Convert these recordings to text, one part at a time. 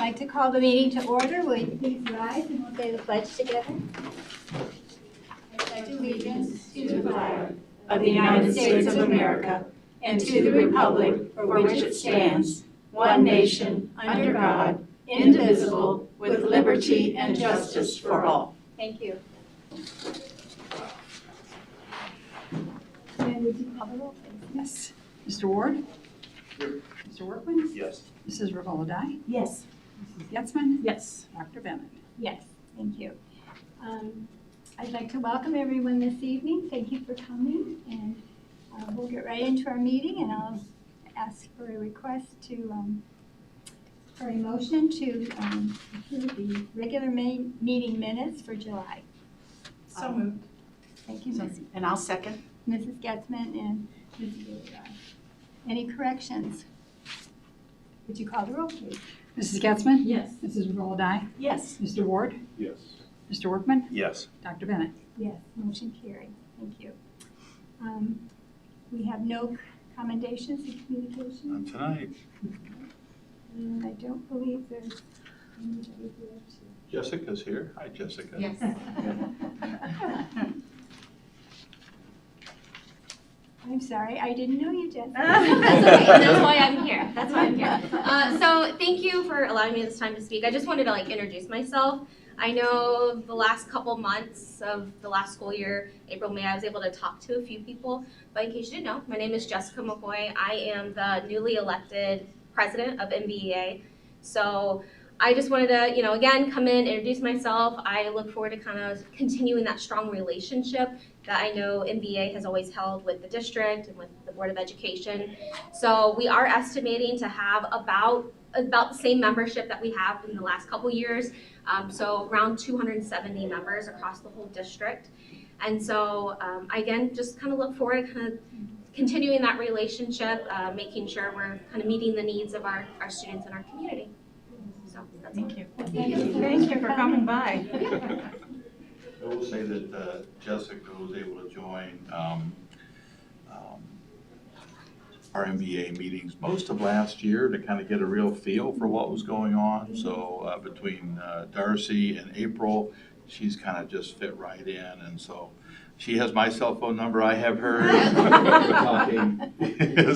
I'd like to call the meeting to order. Will you please rise and we'll say the pledge together? I pledge allegiance to the flag of the United States of America and to the republic for which it stands, one nation, under God, indivisible, with liberty and justice for all. Thank you. And would you call the roll, please? Yes. Mr. Ward? Here. Mr. Workman? Yes. Mrs. Revoladi? Yes. Mrs. Getzmann? Yes. Dr. Bennett? Yes, thank you. I'd like to welcome everyone this evening. Thank you for coming, and we'll get right into our meeting, and I'll ask for a request for a motion to approve the regular meeting minutes for July. So moved. Thank you, And I'll second. Mrs. Getzmann and Mrs. Gilliard. Any corrections? Would you call the roll, please? Mrs. Getzmann? Yes. Mrs. Revoladi? Yes. Mr. Ward? Yes. Mr. Workman? Yes. Dr. Bennett? Yes, motion carried. Thank you. We have no commendations and Not communications, tonight. and I don't believe there's anybody here Jessica's here. Hi, Jessica. Yes. I'm sorry, I didn't know you, Jessica. That's okay, and that's why I'm here. That's why I'm here. So thank you for allowing me this time to speak. I just wanted to introduce myself. I know the last couple months of the last school year, April, May, I was able to talk to a few people. But in case you didn't know, my name is Jessica McCoy. I am the newly elected president of MBEA. So I just wanted to, again, come in, introduce myself. I look forward to kind of continuing that strong relationship that I know MBEA has always held with the district and with the Board of Education. So we are estimating to have about the same membership that we have in the last couple years. So around 270 members across the whole district. And so again, just kind of look forward to kind of continuing that relationship, making sure we're kind of meeting the needs of our students in our community. So that's all. Thank you. Thank you for coming by. I will say that Jessica was able to join our MBA meetings most of last year to kind of get a real feel for what was going on. So between Darcy and April, she's kind of just fit right in. And so she has my cell phone number, I have hers.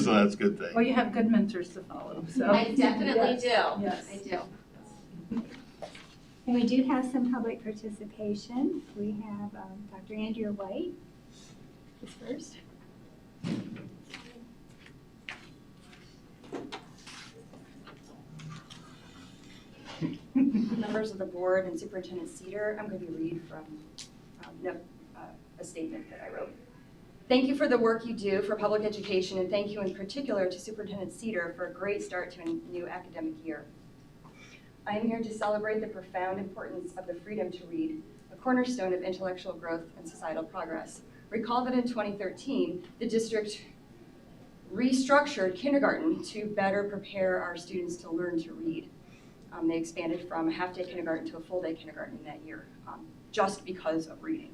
So that's a good thing. Well, you have good mentors to follow, so. I definitely do. Yes. I do. And we do have some public participation. We have Dr. Andrea White is first. Members of the board and Superintendent Cedar, I'm going to read from a statement that I wrote. Thank you for the work you do for public education, and thank you in particular to Superintendent Cedar for a great start to a new academic year. I am here to celebrate the profound importance of the freedom to read, a cornerstone of intellectual growth and societal progress. Recall that in 2013, the district restructured kindergarten to better prepare our students to learn to read. They expanded from a half-day kindergarten to a full-day kindergarten that year, just because of reading.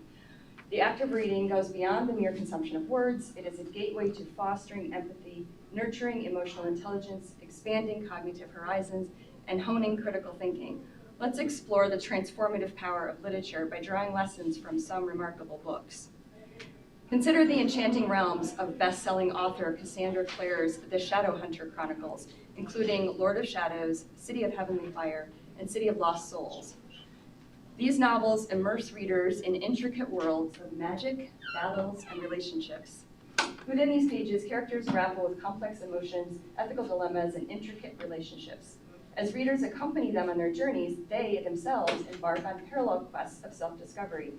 The act of reading goes beyond the mere consumption of words. It is a gateway to fostering empathy, nurturing emotional intelligence, expanding cognitive horizons, and honing critical thinking. Let's explore the transformative power of literature by drawing lessons from some remarkable books. Consider the enchanting realms of best-selling author Cassandra Clare's The Shadowhunter Chronicles, including Lord of Shadows, City of Heavenly Fire, and City of Lost Souls. These novels immerse readers in intricate worlds of magic, battles, and relationships. Within these pages, characters grapple with complex emotions, ethical dilemmas, and intricate relationships. As readers accompany them on their journeys, they themselves embark on parallel quests of self-discovery.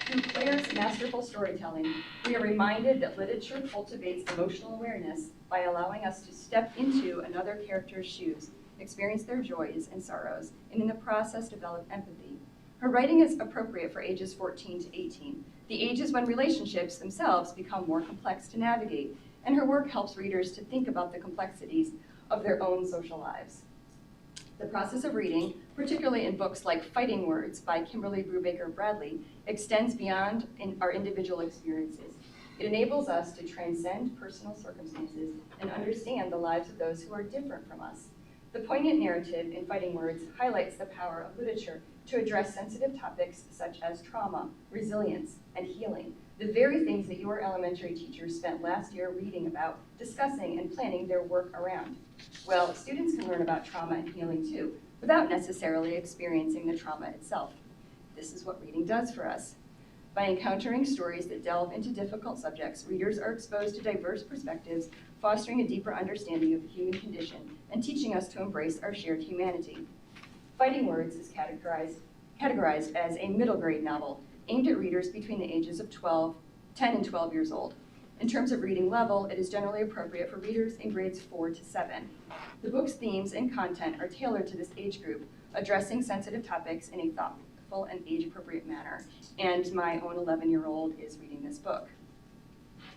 Through Clare's masterful storytelling, we are reminded that literature cultivates emotional awareness by allowing us to step into another character's shoes, experience their joys and sorrows, and in the process develop empathy. Her writing is appropriate for ages 14 to 18, the ages when relationships themselves become more complex to navigate, and her work helps readers to think about the complexities of their own social lives. The process of reading, particularly in books like Fighting Words by Kimberly Brubaker Bradley, extends beyond our individual experiences. It enables us to transcend personal circumstances and understand the lives of those who are different from us. The poignant narrative in Fighting Words highlights the power of literature to address sensitive topics such as trauma, resilience, and healing, the very things that your elementary teachers spent last year reading about, discussing, and planning their work around. Well, students can learn about trauma and healing too, without necessarily experiencing the trauma itself. This is what reading does for us. By encountering stories that delve into difficult subjects, readers are exposed to diverse perspectives, fostering a deeper understanding of the human condition and teaching us to embrace our shared humanity. Fighting Words is categorized as a middle grade novel aimed at readers between the ages of 10 and 12 years old. In terms of reading level, it is generally appropriate for readers in grades 4 to 7. The book's themes and content are tailored to this age group, addressing sensitive topics in a thoughtful and age-appropriate manner, and my own 11-year-old is reading this book.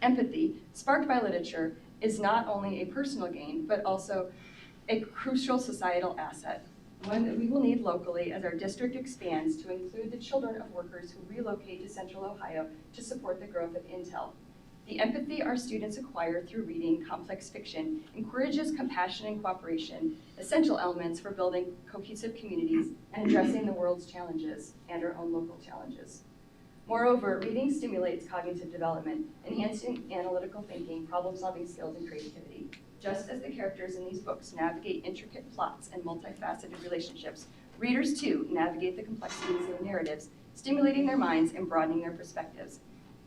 Empathy, sparked by literature, is not only a personal gain, but also a crucial societal asset, one that we will need locally as our district expands to include the children of workers who relocate to Central Ohio to support the growth of Intel. The empathy our students acquire through reading complex fiction encourages compassion and cooperation, essential elements for building cohesive communities and addressing the world's challenges and our own local challenges. Moreover, reading stimulates cognitive development, enhancing analytical thinking, problem-solving skills, and creativity. Just as the characters in these books navigate intricate plots and multifaceted relationships, readers too navigate the complexities of narratives, stimulating their minds and broadening their perspectives.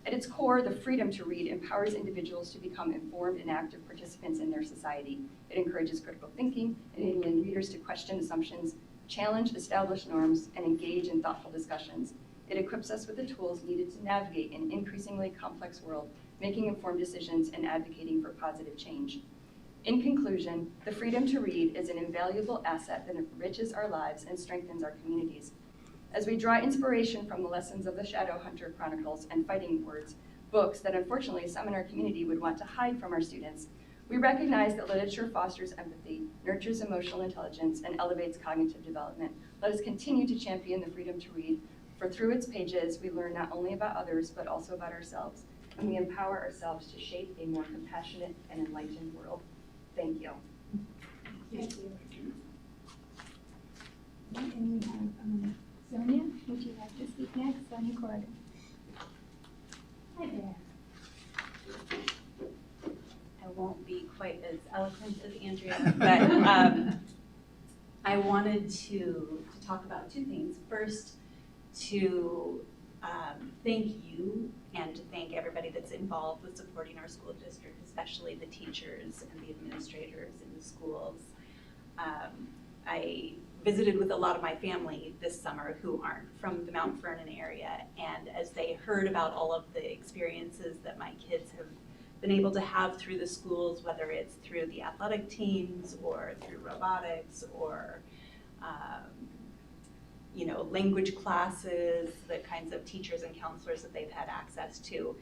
At its core, the freedom to read empowers individuals to become informed and active participants in their society. It encourages critical thinking, enabling readers to question assumptions, challenge established norms, and engage in thoughtful discussions. It equips us with the tools needed to navigate an increasingly complex world, making informed decisions and advocating for positive change. In conclusion, the freedom to read is an invaluable asset that enriches our lives and strengthens our communities. As we draw inspiration from the lessons of the Shadowhunter Chronicles and Fighting Words, books that unfortunately some in our community would want to hide from our students, we recognize that literature fosters empathy, nurtures emotional intelligence, and elevates cognitive development. Let us continue to champion the freedom to read, for through its pages, we learn not only about others, but also about ourselves, and we empower ourselves to shape a more compassionate and enlightened world. Thank you. Thank you. And we have Sonia, would you like to speak next? Sonia Corrigan. Hi there. I won't be quite as eloquent as Andrea, but I wanted to talk about two things. First, to thank you and to thank everybody that's involved with supporting our school district, especially the teachers and the administrators in the schools. I visited with a lot of my family this summer who aren't from the Mount Vernon area, and as they heard about all of the experiences that my kids have been able to have through the schools, whether it's through the athletic teams or through robotics or language classes, the kinds of teachers and counselors that they've had access to.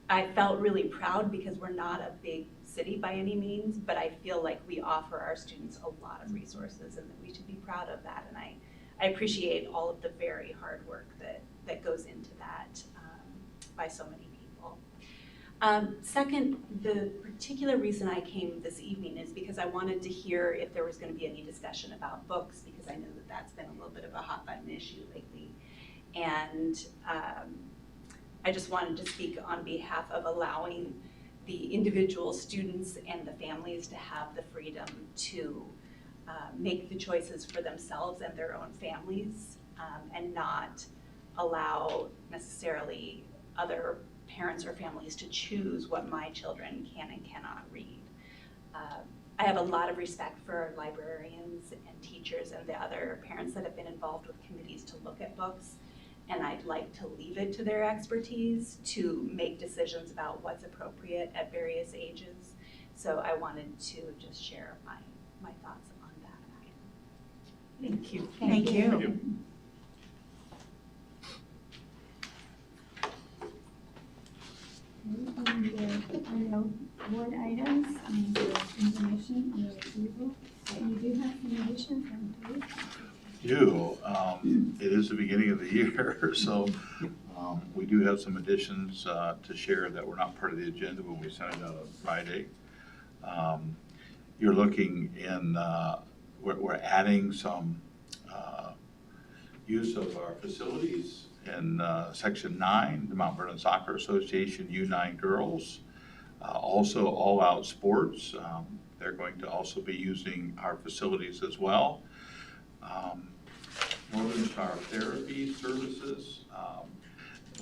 I felt really proud because we're not a big city by any means, but I feel like we offer our students a lot of resources and that we should be proud of that. And I appreciate all of the very hard work that goes into that by so many people. Second, the particular reason I came this evening is because I wanted to hear if there was going to be any discussion about books, because I know that that's been a little bit of a hot button issue lately. And I just wanted to speak on behalf of allowing the individual students and the families to have the freedom to make the choices for themselves and their own families, and not allow necessarily other parents or families to choose what my children can and cannot read. I have a lot of respect for our librarians and teachers and the other parents that have been involved with committees to look at books, and I'd like to leave it to their expertise to make decisions about what's appropriate at various ages. So I wanted to just share my thoughts on that. Thank you. Thank you. Thank you. And there are no board items, and there is information on the refusal. You do have some additions on three. It is the beginning of the year, so we do have some additions to share that were not part of the agenda when we sent it out on Friday. you're looking in, we're adding some use of our facilities in Section 9, the Mount Vernon Soccer Association U9 girls. Also all-out sports. They're going to also be using our facilities as well. Northern Star Therapy Services.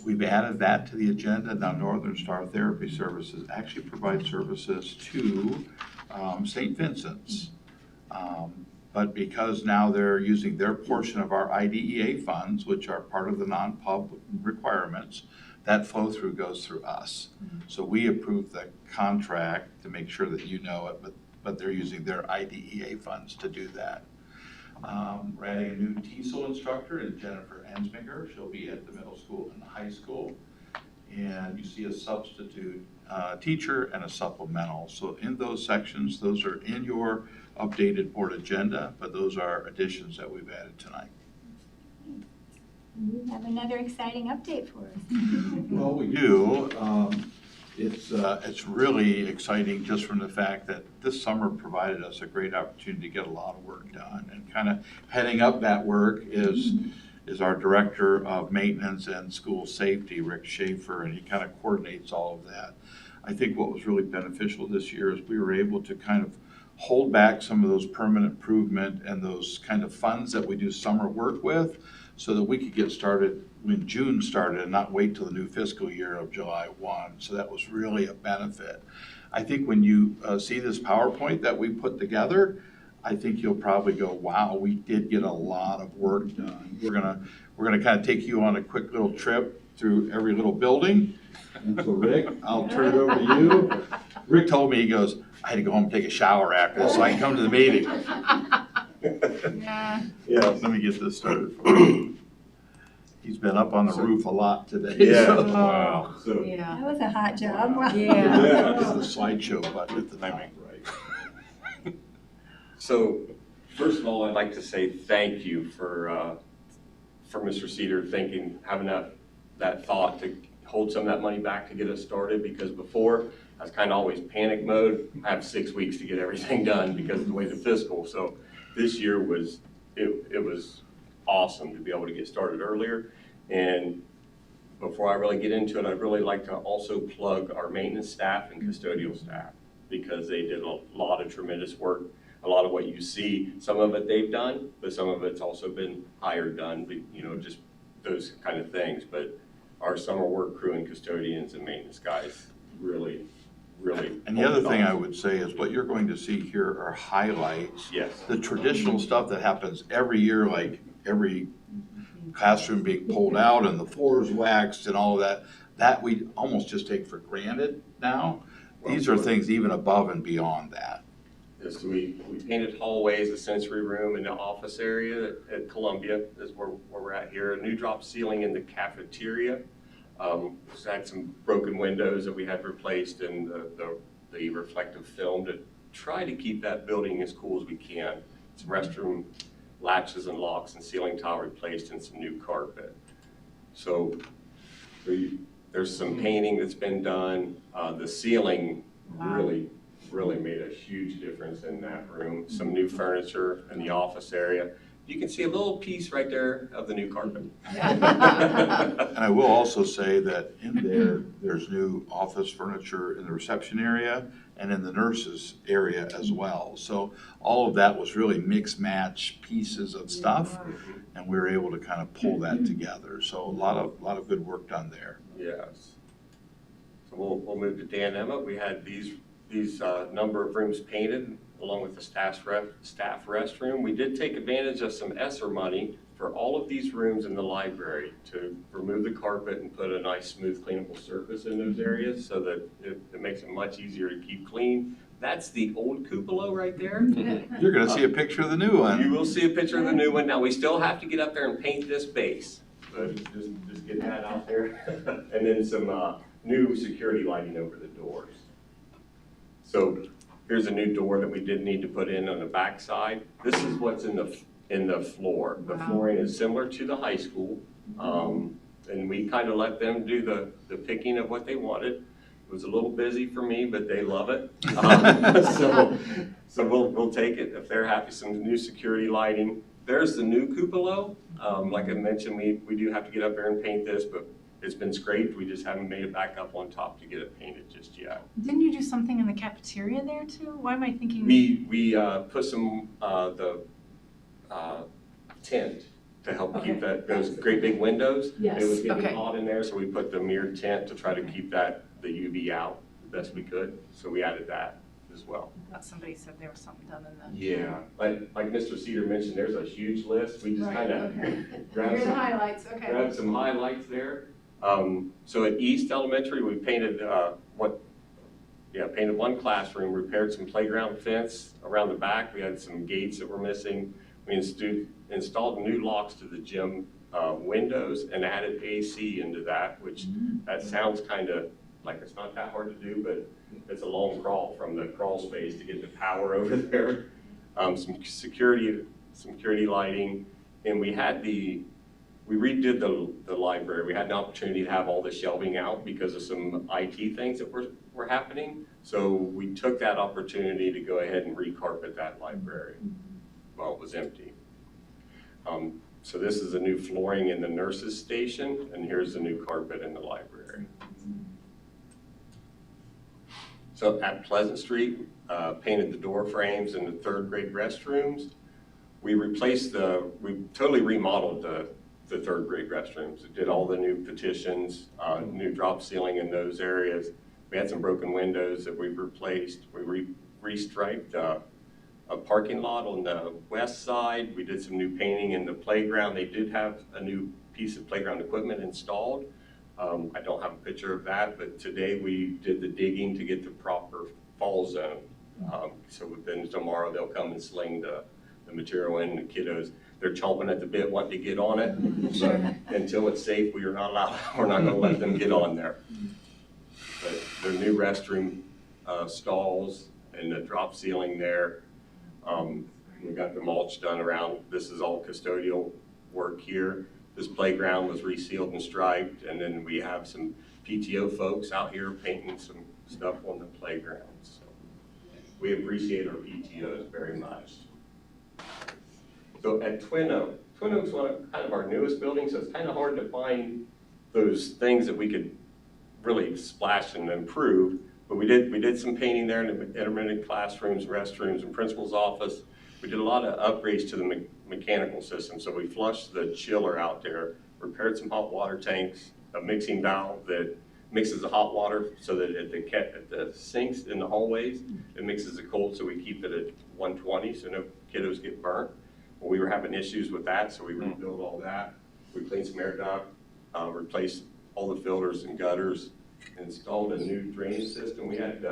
We've added that to the agenda. Now Northern Star Therapy Services actually provide services to St. Vincent's. But because now they're using their portion of our IDEA funds, which are part of the non-pub requirements, that flow through goes through us. So we approve the contract to make sure that you know it, but they're using their IDEA funds to do that. We're adding a new TESOL instructor, and Jennifer Ansminger. She'll be at the middle school and the high school. And you see a substitute teacher and a supplemental. So in those sections, those are in your updated board agenda, but those are additions that we've added tonight. You have another exciting update for us. Well, we do. It's really exciting just from the fact that this summer provided us a great opportunity to get a lot of work done. And kind of heading up that work is our Director of Maintenance and School Safety, Rick Schaefer, and he kind of coordinates all of that. I think what was really beneficial this year is we were able to kind of hold back some of those permanent improvement and those kind of funds that we do summer work with so that we could get started when June started and not wait till the new fiscal year of July 1. So that was really a benefit. I think when you see this PowerPoint that we put together, I think you'll probably go, wow, we did get a lot of work done. We're gonna kind of take you on a quick little trip through every little building. And so Rick, I'll turn it over to you. Rick told me, he goes, I had to go home and take a shower after this so I can come to the meeting. Yeah. Let me get this started for you. He's been up on the roof a lot today. Yeah. So. Wow. So, Yeah. That was a hot job. Wow. Yeah. This is the slideshow button at the time. right. So, first of all, I'd like to say thank you for Mr. Cedar having that thought to hold some of that money back to get us started, because before I was kind of always panic mode. I have 6 weeks to get everything done because of the way the fiscal. So this year was awesome to be able to get started earlier. And before I really get into it, I'd really like to also plug our maintenance staff and custodial staff, because they did a lot of tremendous work. A lot of what you see, some of it they've done, but some of it's also been hired done, you know, just those kind of things. But our summer work crew and custodians and maintenance guys really. And the other thing I would say is what you're going to see here are highlights. Yes. The traditional stuff that happens every year, like every classroom being pulled out and the floors waxed and all of that, that we almost just take for granted now. These are things even above and beyond that. Yes, we painted hallways, a sensory room, and the office area at Columbia is where we're at here. A new drop ceiling in the cafeteria. We had some broken windows that we had replaced, and the reflective film to try to keep that building as cool as we can. Some restroom latches and locks and ceiling tile replaced, and some new carpet. So there's some painting that's been done. The ceiling really made a huge difference in that room. Some new furniture in the office area. You can see a little piece right there of the new carpet. And I will also say that in there, there's new office furniture in the reception area and in the nurses area as well. So all of that was really mix match pieces of stuff, and we were able to kind of pull that together. So a lot of good work done there. Yes. So we'll move to Dan Emmett. We had these number of rooms painted along with the staff restroom. We did take advantage of some ESSER money for all of these rooms in the library to remove the carpet and put a nice smooth cleanable surface in those areas so that it makes it much easier to keep clean. That's the old cupola right there. You're going to see a picture of the new one. You will see a picture of the new one. Now, we still have to get up there and paint this base, but just get that out there. And then some new security lighting over the doors. So here's a new door that we did need to put in on the back side. This is what's in the floor. The flooring is similar to the high school. And we kind of let them do the picking of what they wanted. was a little busy for me, but they love it. So we'll take it if they're happy. Some new security lighting. There's the new cupola. Like I mentioned, we do have to get up there and paint this, but it's been scraped. We just haven't made it back up on top to get it painted just yet. Didn't you do something in the cafeteria there too? Why am I thinking? We put some tent to help keep those great big windows. Yes, It was getting okay. hot in there, so we put the mirrored tent to try to keep the UV out the best we could. So we added that as well. I thought somebody said there was something done in the. Yeah, like Mr. Cedar mentioned, there's a huge list. We just Right, kind of okay. grabbed Here are the some, highlights, okay. grabbed some highlights there. So at East Elementary, we painted painted one classroom, repaired some playground fence around the back. We had some gates that were missing. We installed new locks to the gym windows and added AC into that, which that sounds kind of like it's not that hard to do, but it's a long crawl from the crawl space to get the power over there. Some security lighting, and we redid the library. We had an opportunity to have all the shelving out because of some IT things that were happening. So we took that opportunity to go ahead and recarpet that library while it was empty. So this is the new flooring in the nurses station, and here's the new carpet in the library. So at Pleasant Street, painted the door frames in the third grade restrooms. We totally remodeled the third grade restrooms. It did all the new petitions, new drop ceiling in those areas. We had some broken windows that we replaced. We restriped a parking lot on the west side. We did some new painting in the playground. They did have a new piece of playground equipment installed. I don't have a picture of that, but today we did the digging to get the proper fall zone. So then tomorrow they'll come and sling the material in. The kiddos, they're chomping at the bit wanting to get on it. But until it's safe, we're not going to let them get on there. But their new restroom stalls and the drop ceiling there. We got the mulch done around. This is all custodial work here. This playground was resealed and striped, and then we have some PTO folks out here painting some stuff on the playground. So we appreciate our PTOs very much. So at Twin Oaks is kind of our newest building, so it's kind of hard to find those things that we could really splash and improve. But we did some painting there in the intermittent classrooms, restrooms, and principal's office. We did a lot of upgrades to the mechanical system. So we flushed the chiller out there, repaired some hot water tanks, a mixing valve that mixes the hot water so that at the sinks in the hallways, it mixes the cold, so we keep it at 120 so no kiddos get burnt. Well, we were having issues with that, so we rebuilt all that. We cleaned some air duct, replaced all the filters and gutters, installed a new drainage system. We had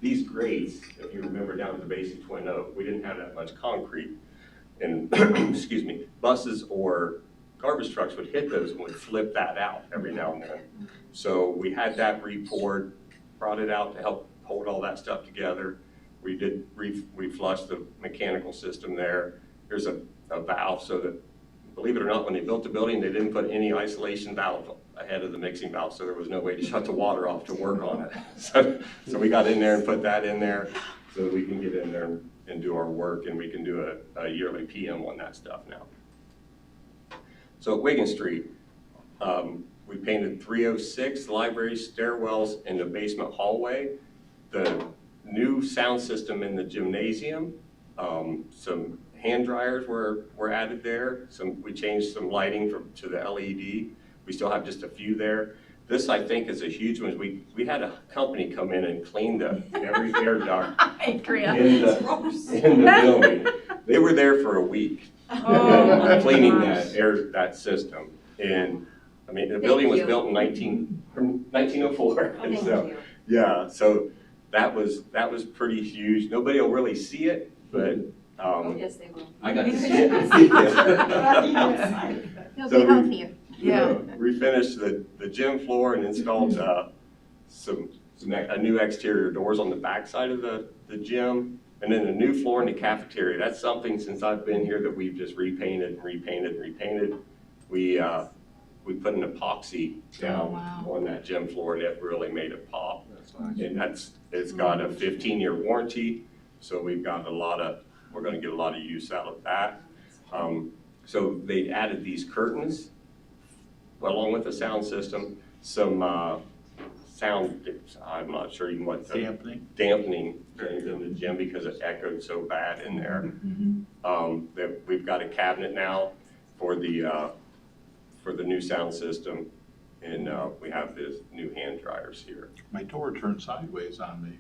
these grates, if you remember down at the base of Twin Oak, we didn't have that much concrete. And excuse me, buses or garbage trucks would hit those and would flip that out every now and then. So we had that repoured, brought it out to help hold all that stuff together. We flushed the mechanical system there. There's a valve so that, believe it or not, when they built the building, they didn't put any isolation valve ahead of the mixing valve, so there was no way to shut the water off to work on it. So we got in there and put that in there so that we can get in there and do our work, and we can do a yearly PM on that stuff now. So at Wiggin Street, we painted 306 library stairwells in the basement hallway, the new sound system in the gymnasium, some hand dryers were added there. We changed some lighting to the LED. We still have just a few there. This, I think, is a huge one. We had a company come in and clean every air duct in the building. They were there for a week cleaning that system. And I mean, the building was built in 1904. Thank So, you. yeah, so that was pretty huge. Nobody will really see it, but Yes, they will. I got to see it. They'll So be healthier. Yeah. Refinished the gym floor and installed a new exterior doors on the back side of the gym, and then a new floor in the cafeteria. That's something since I've been here that we've just repainted and repainted and repainted. We we put an epoxy down wow. on that gym floor, and it really made it pop. That's nice. And it's got a 15-year warranty, so we're gonna get a lot of use out of that. So they added these curtains, along with the sound system, some sound, I'm not sure even what the dampening in the gym because it echoed so bad in there. That we've got a cabinet now for the new sound system, and we have this new hand dryers here. My door turned sideways on me.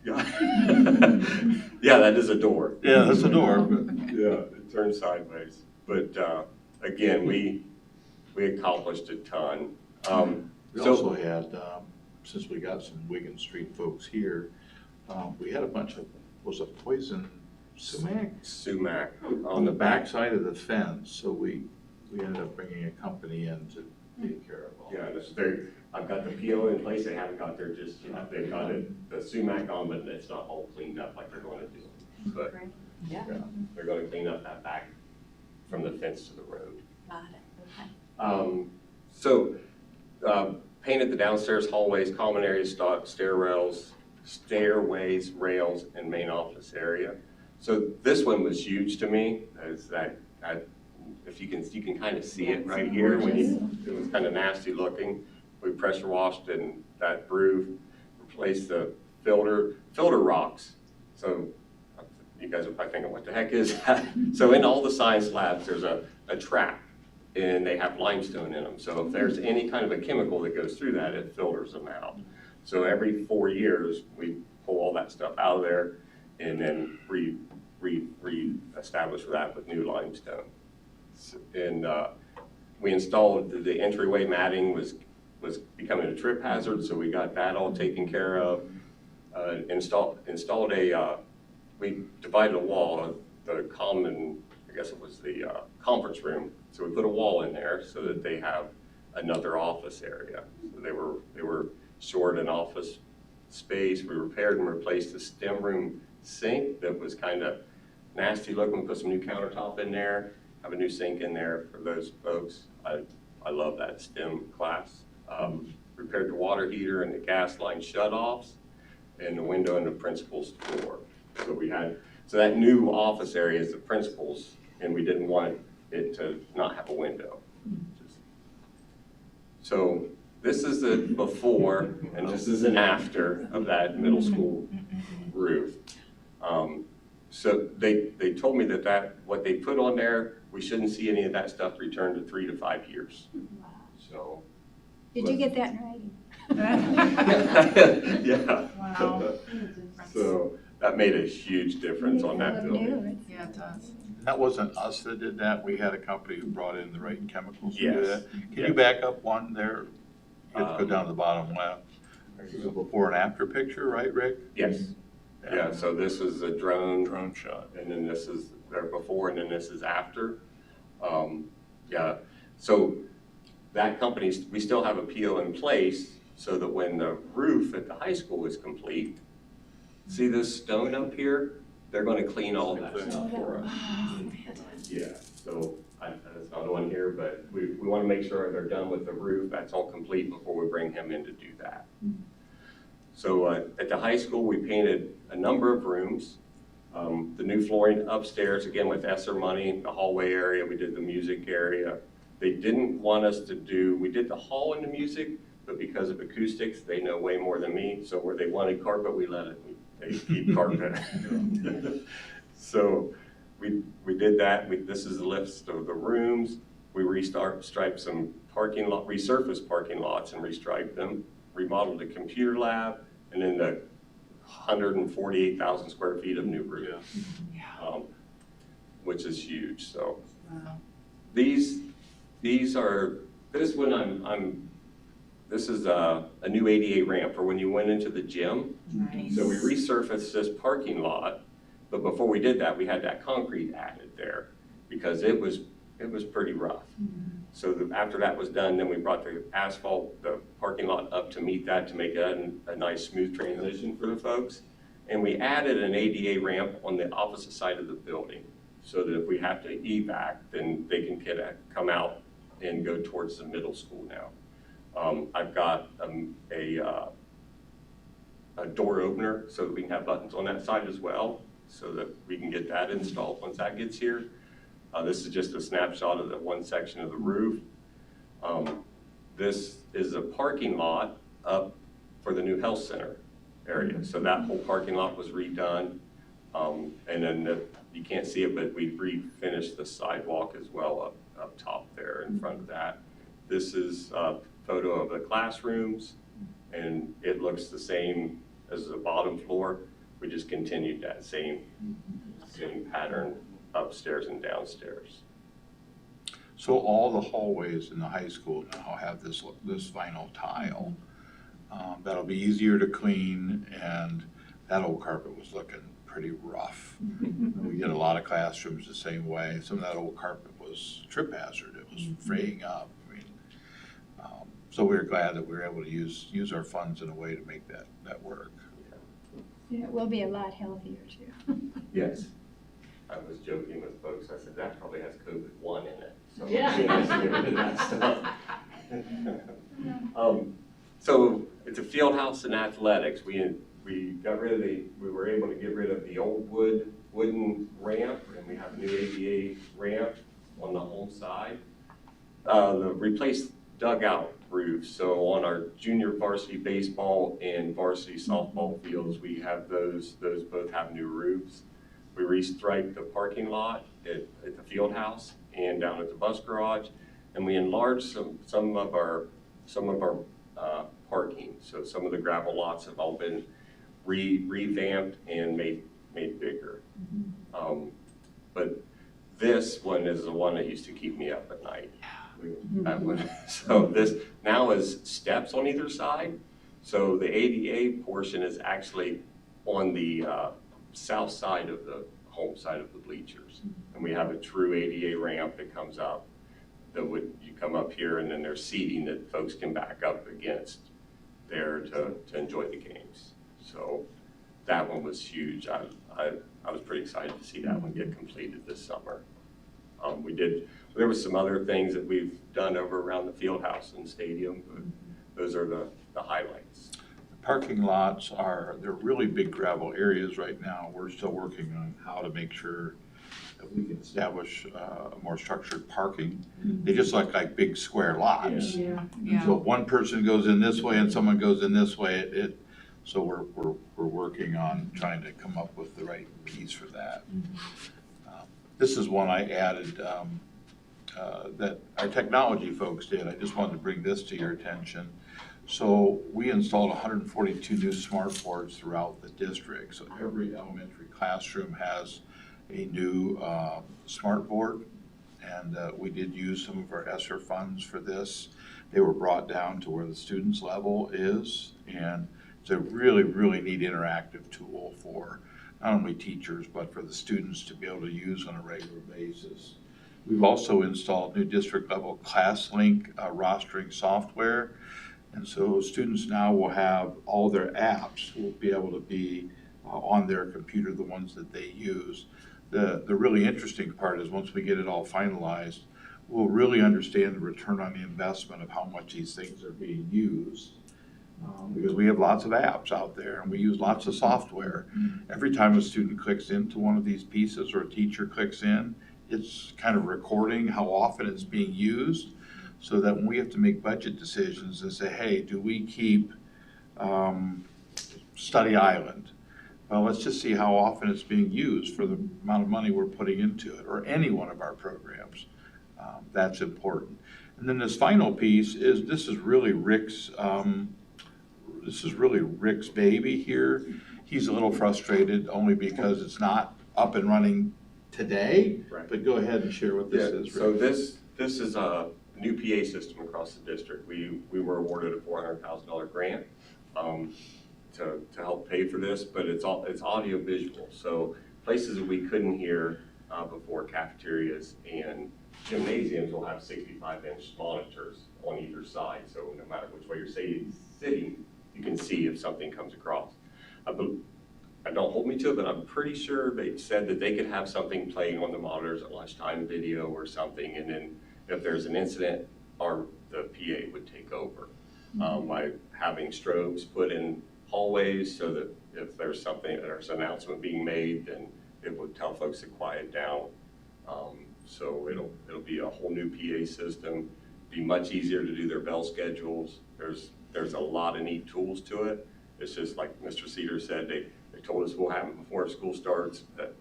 Yeah, that is a door. Yeah, that's a door. But Yeah, it turned sideways. But again, we accomplished a ton. we also had, since we got some Wigan Street folks here, we had a bunch of, was it poison sumac? Sumac On the back side of the fence, so we ended up bringing a company in to take care of all. Yeah, I've got the PO in place. They haven't got there just yet. They've got the sumac on, but it's not all cleaned up like they're going to do. But Yeah. they're going to clean up that back from the fence to the road. Got it, okay. Painted the downstairs hallways, common areas, stairways, rails, and main office area. So this one was huge to me. Is that if you can kind of see it right here. It was kind of nasty looking. We pressure washed in that roof, replaced the filter rocks. So you guys are probably thinking, what the heck is that? So in all the sign slabs, there's a trap, and they have limestone in them. So if there's any kind of a chemical that goes through that, it filters them out. So every 4 years, we pull all that stuff out of there and then re-establish that with new limestone. And we installed the entryway matting was becoming a trip hazard, so we got that all taken care of. Installed we divided a wall, the common, I guess it was the conference room. So we put a wall in there so that they have another office area. So they were short an office space. We repaired and replaced the STEM room sink that was kind of nasty looking. We put some new countertop in there, have a new sink in there for those folks. I love that STEM class. Repaired the water heater and the gas line shutoffs and the window in the principal's door. So that new office area is the principal's, and we didn't want it to not have a window. So this is the before and this is an after of that middle school roof. So they told me that what they put on there, we shouldn't see any of that stuff returned to 3 to 5 years. So. Did you get that in writing? Yeah. Wow. So that made a huge difference on that building. Yeah, it does. that wasn't us that did that. We had a company who brought in the right chemicals to do Yes. that. Can you back up one there? You have to go down to the bottom left. There's a before and after picture, right, Rick? Yes. Yeah, so this is a drone, shot. and then this is their before, and then this is after. Yeah, so that company, we still have a PO in place so that when the roof at the high school is complete, see this stone up here? They're going to clean all that stuff for us. Yeah, so it's not on here, but we want to make sure they're done with the roof. That's all complete before we bring him in to do that. So at the high school, we painted a number of rooms. The new flooring upstairs, again with ESSER money, the hallway area, we did the music area. They didn't want us to we did the hall and the music, but because of acoustics, they know way more than me. So where they wanted carpet, we let it. They keep carpet. So we did that. This is the list of the rooms. We restriped some resurfaced parking lots and restriped them, remodeled the computer lab, and then the 148,000 square feet of new roof, which is huge. So these are, this is a new ADA ramp for when you went into the gym. Nice. So we resurfaced this parking lot, but before we did that, we had that concrete added there because it was pretty rough. So after that was done, then we brought the parking lot up to meet that, to make it a nice smooth transition for the folks. And we added an ADA ramp on the opposite side of the building so that if we have to evac, then they can come out and go towards the middle school now. I've got a door opener so that we can have buttons on that side as well, so that we can get that installed once that gets here. This is just a snapshot of the one section of the roof. This is a parking lot up for the new health center area. So that whole parking lot was redone. And then you can't see it, but we refinished the sidewalk as well up top there in front of that. This is a photo of the classrooms, and it looks the same as the bottom floor. We just continued that same pattern upstairs and downstairs. So all the hallways in the high school now have this vinyl tile. That'll be easier to clean, and that old carpet was looking pretty rough. We get a lot of classrooms the same way. Some of that old carpet was trip hazard. It was fraying up. I mean, so we were glad that we were able to use our funds in a way to make that work. Yeah, it will be a lot healthier too. Yes. I was joking with folks. I said, that probably has COVID-1 in it. So Yeah. it's nice to get rid of that stuff. So it's a field house and athletics. We got rid of we were able to get rid of the old wooden ramp, and we have a new ADA ramp on the home side. The replaced dugout roofs. So on our junior varsity baseball and varsity softball fields, we have those both have new roofs. We restriped the parking lot at the field house and down at the bus garage, and we enlarged some of our parking. So some of the gravel lots have all been revamped and made bigger. But this one is the one that used to keep me up at night. That one. So this now is steps on either side. So the ADA portion is actually on the south side of the home side of the bleachers. And we have a true ADA ramp that comes up. You come up here, and then there's seating that folks can back up against there to enjoy the games. So that one was huge. I was pretty excited to see that one get completed this summer. There was some other things that we've done over around the field house and stadium, but those are the highlights. The parking lots they're really big gravel areas right now. We're still working on how to make sure that we can establish more structured parking. They just look like big square lots. Yeah. So if one person goes in this way and someone goes in this way, so we're working on trying to come up with the right piece for that. This is one I added that our technology folks did. I just wanted to bring this to your attention. So we installed 142 new smart boards throughout the district. So every elementary classroom has a new smart board, and we did use some of our ESSER funds for this. They were brought down to where the students' level is, and it's a really, really neat interactive tool for not only teachers, but for the students to be able to use on a regular basis. We've also installed new district-level ClassLink rostering software, and so students now will have all their apps will be able to be on their computer, the ones that they use. The really interesting part is once we get it all finalized, we'll really understand the return on the investment of how much these things are being used. Because we have lots of apps out there and we use lots of software. Every time a student clicks into one of these pieces or a teacher clicks in, it's kind of recording how often it's being used, so that when we have to make budget decisions and say, hey, do we keep Study Island? Well, let's just see how often it's being used for the amount of money we're putting into it, or any one of our programs. That's important. And then this final piece is, this is really Rick's baby here. He's a little frustrated only because it's not up and running today. Right. But go ahead and share what this is, Rick. So this is a new PA system across the district. We were awarded a $400,000 grant to help pay for this, but it's audio visual. So places that we couldn't hear before, cafeterias and gymnasiums, will have 65-inch monitors on either side. So no matter which way you're sitting, you can see if something comes across. Don't hold me to it, but I'm pretty sure they said that they could have something playing on the monitors at lunchtime, video or something, and then if there's an incident, the PA would take over. By having strobes put in hallways so that if there's an announcement being made, then it would tell folks to quiet down. So it'll be a whole new PA system, be much easier to do their bell schedules. There's a lot of neat tools to it. It's just like Mr. Cedar said, they told us we'll have it before school starts, but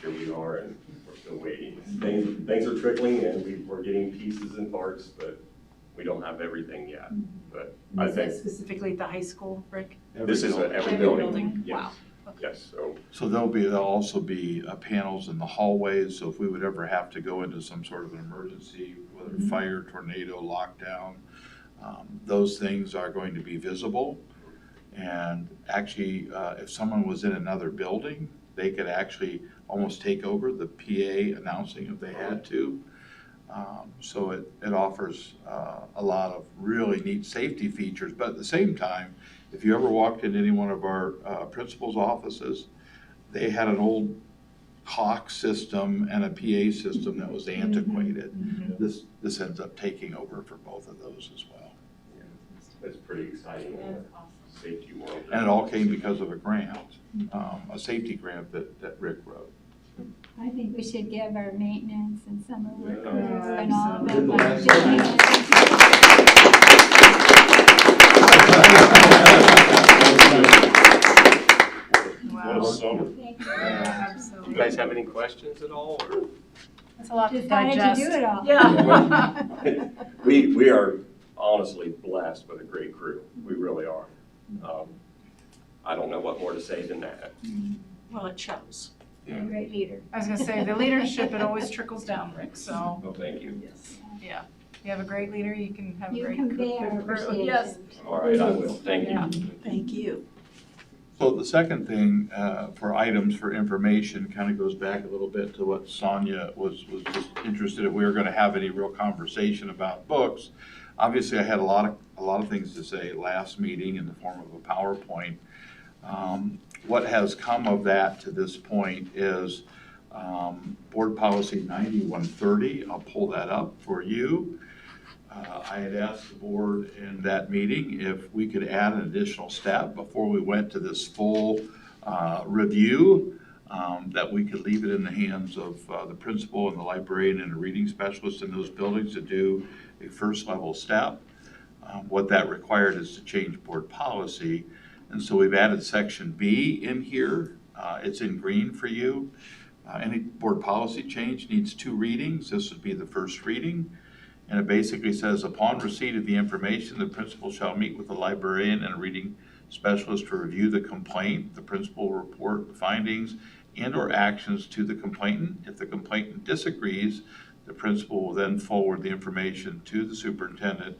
here we are and we're still waiting. Things are trickling in, we're getting pieces and parts, but we don't have everything yet. But I Is that think specifically at the high school, Rick? this is every Every building. building? Yes. Wow. Yes, So there'll also be panels in the hallways, so if we would ever have to go into some sort of an emergency, whether fire, tornado, lockdown, those things are going to be visible. And actually, if someone was in another building, they could actually almost take over the PA announcing if they had to. So it offers a lot of really neat safety features, but at the same time, if you ever walked into any one of our principal's offices, they had an old clock system and a PA system that was antiquated. This ends up taking over for both of those as well. it's pretty exciting in the safety world. And it all came because of a grant, a safety grant that Rick wrote. I think we should give our maintenance and summer work Yeah. crew and all of them. What a summer. Thank you. You guys have any questions at all? Or? That's a lot to Just wanted to digest. do it all. Yeah. We are honestly blessed with a great crew. We really are. I don't know what more to say than that. Well, it shows. You're a great leader. I was gonna say, the leadership, it always trickles down, Rick, so, Well, thank you. yeah. You have a great leader, you can have a You great convey our crew. appreciation. Yes. All right, I will. Thank you. Yeah. Thank you. So the second thing for items for information kind of goes back a little bit to what Sonia was just interested if we were going to have any real conversation about books. Obviously, I had a lot of things to say last meeting in the form of a PowerPoint. What has come of that to this point is Board Policy 9130. I'll pull that up for you. I had asked the board in that meeting if we could add an additional step before we went to this full review, that we could leave it in the hands of the principal and the librarian and a reading specialist in those buildings to do a first level step. What that required is to change board policy. And so we've added section B in here. It's in green for you. Any board policy change needs 2 readings. This would be the first reading. And it basically says, upon receipt of the information, the principal shall meet with the librarian and a reading specialist to review the complaint. The principal will report the findings and or actions to the complainant. If the complainant disagrees, the principal will then forward the information to the superintendent,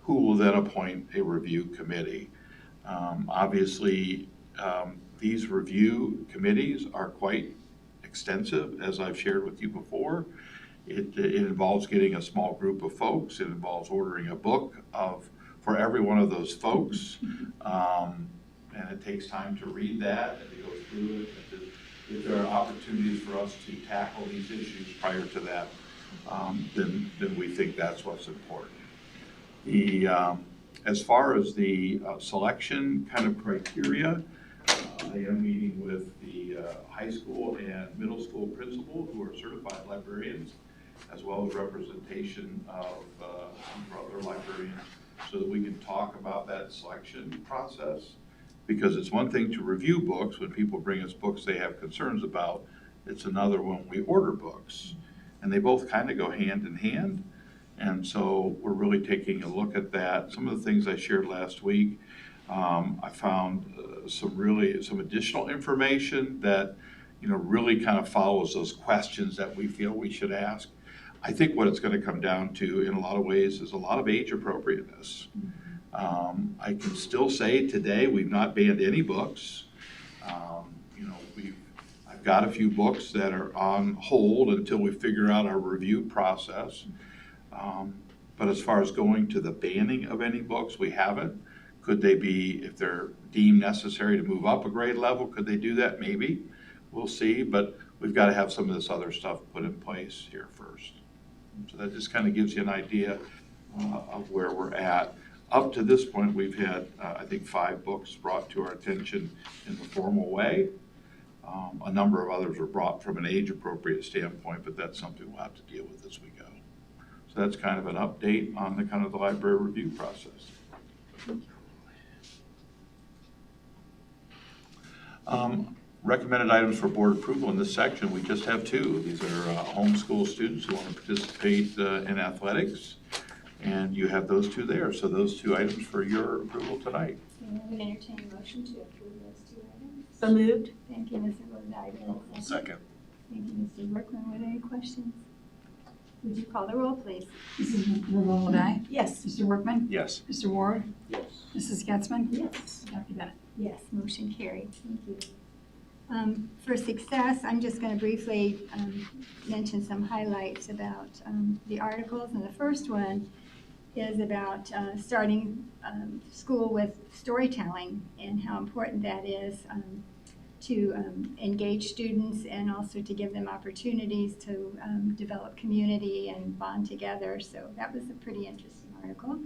who will then appoint a review committee. Obviously, these review committees are quite extensive, as I've shared with you before. It involves getting a small group of folks. It involves ordering a book for every one of those folks. And it takes time to read that and to go through it. And if there are opportunities for us to tackle these issues prior to that, then we think that's what's important. As far as the selection kind of criteria, I am meeting with the high school and middle school principals who are certified librarians, as well as representation of some other librarians, so that we can talk about that selection process. Because it's one thing to review books when people bring us books they have concerns about. It's another when we order books. And they both kind of go hand in hand. And so we're really taking a look at that. Some of the things I shared last week, I found some additional information that really kind of follows those questions that we feel we should ask. I think what it's going to come down to in a lot of ways is a lot of age appropriateness. I can still say today we've not banned any books. I've got a few books that are on hold until we figure out our review process. But as far as going to the banning of any books, we haven't. Could they be, if they're deemed necessary to move up a grade level, could they do that? Maybe. We'll see, but we've got to have some of this other stuff put in place here first. So that just kind of gives you an idea of where we're at. Up to this point, we've had, I think, 5 books brought to our attention in the formal way. A number of others were brought from an age-appropriate standpoint, but that's something we'll have to deal with as we go. So that's kind of an update on the kind of the library review process. Recommended items for board approval in this section, we just have 2. These are homeschool students who want to participate in athletics, and you have those 2 there. So those 2 items for your approval tonight. I would entertain a motion to approve those 2 items. So moved. Thank you, Mr. Lodai. Second. Thank you, Mr. Workman. Were there any questions? Would you call the roll, please? Mrs. Lodai? Yes. Mr. Workman? Yes. Mr. Ward? Yes. Mrs. Getzmann? Yes. Dr. Bennett? Yes, motion carried. Thank you. For success, I'm just going to briefly mention some highlights about the articles. And the first one is about starting school with storytelling and how important that is to engage students and also to give them opportunities to develop community and bond together. So that was a pretty interesting article.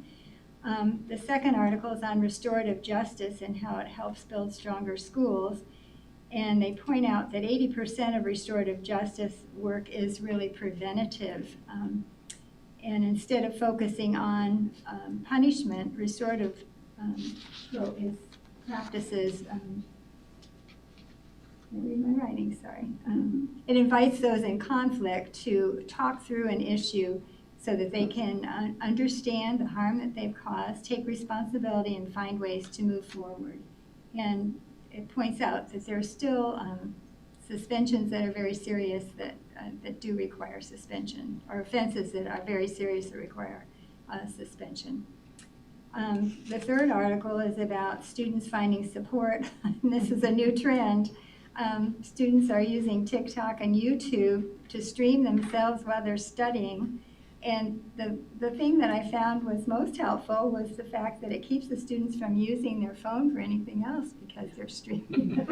The second article is on restorative justice and how it helps build stronger schools. And they point out that 80% of restorative justice work is really preventative. And instead of focusing on punishment, restorative practices, read my writing, sorry. It invites those in conflict to talk through an issue so that they can understand the harm that they've caused, take responsibility, and find ways to move forward. And it points out that there are still suspensions that are very serious that do require suspension, or offenses that are very serious that require suspension. The third article is about students finding support. This is a new trend. Students are using TikTok and YouTube to stream themselves while they're studying. And the thing that I found was most helpful was the fact that it keeps the students from using their phone for anything else because they're streaming.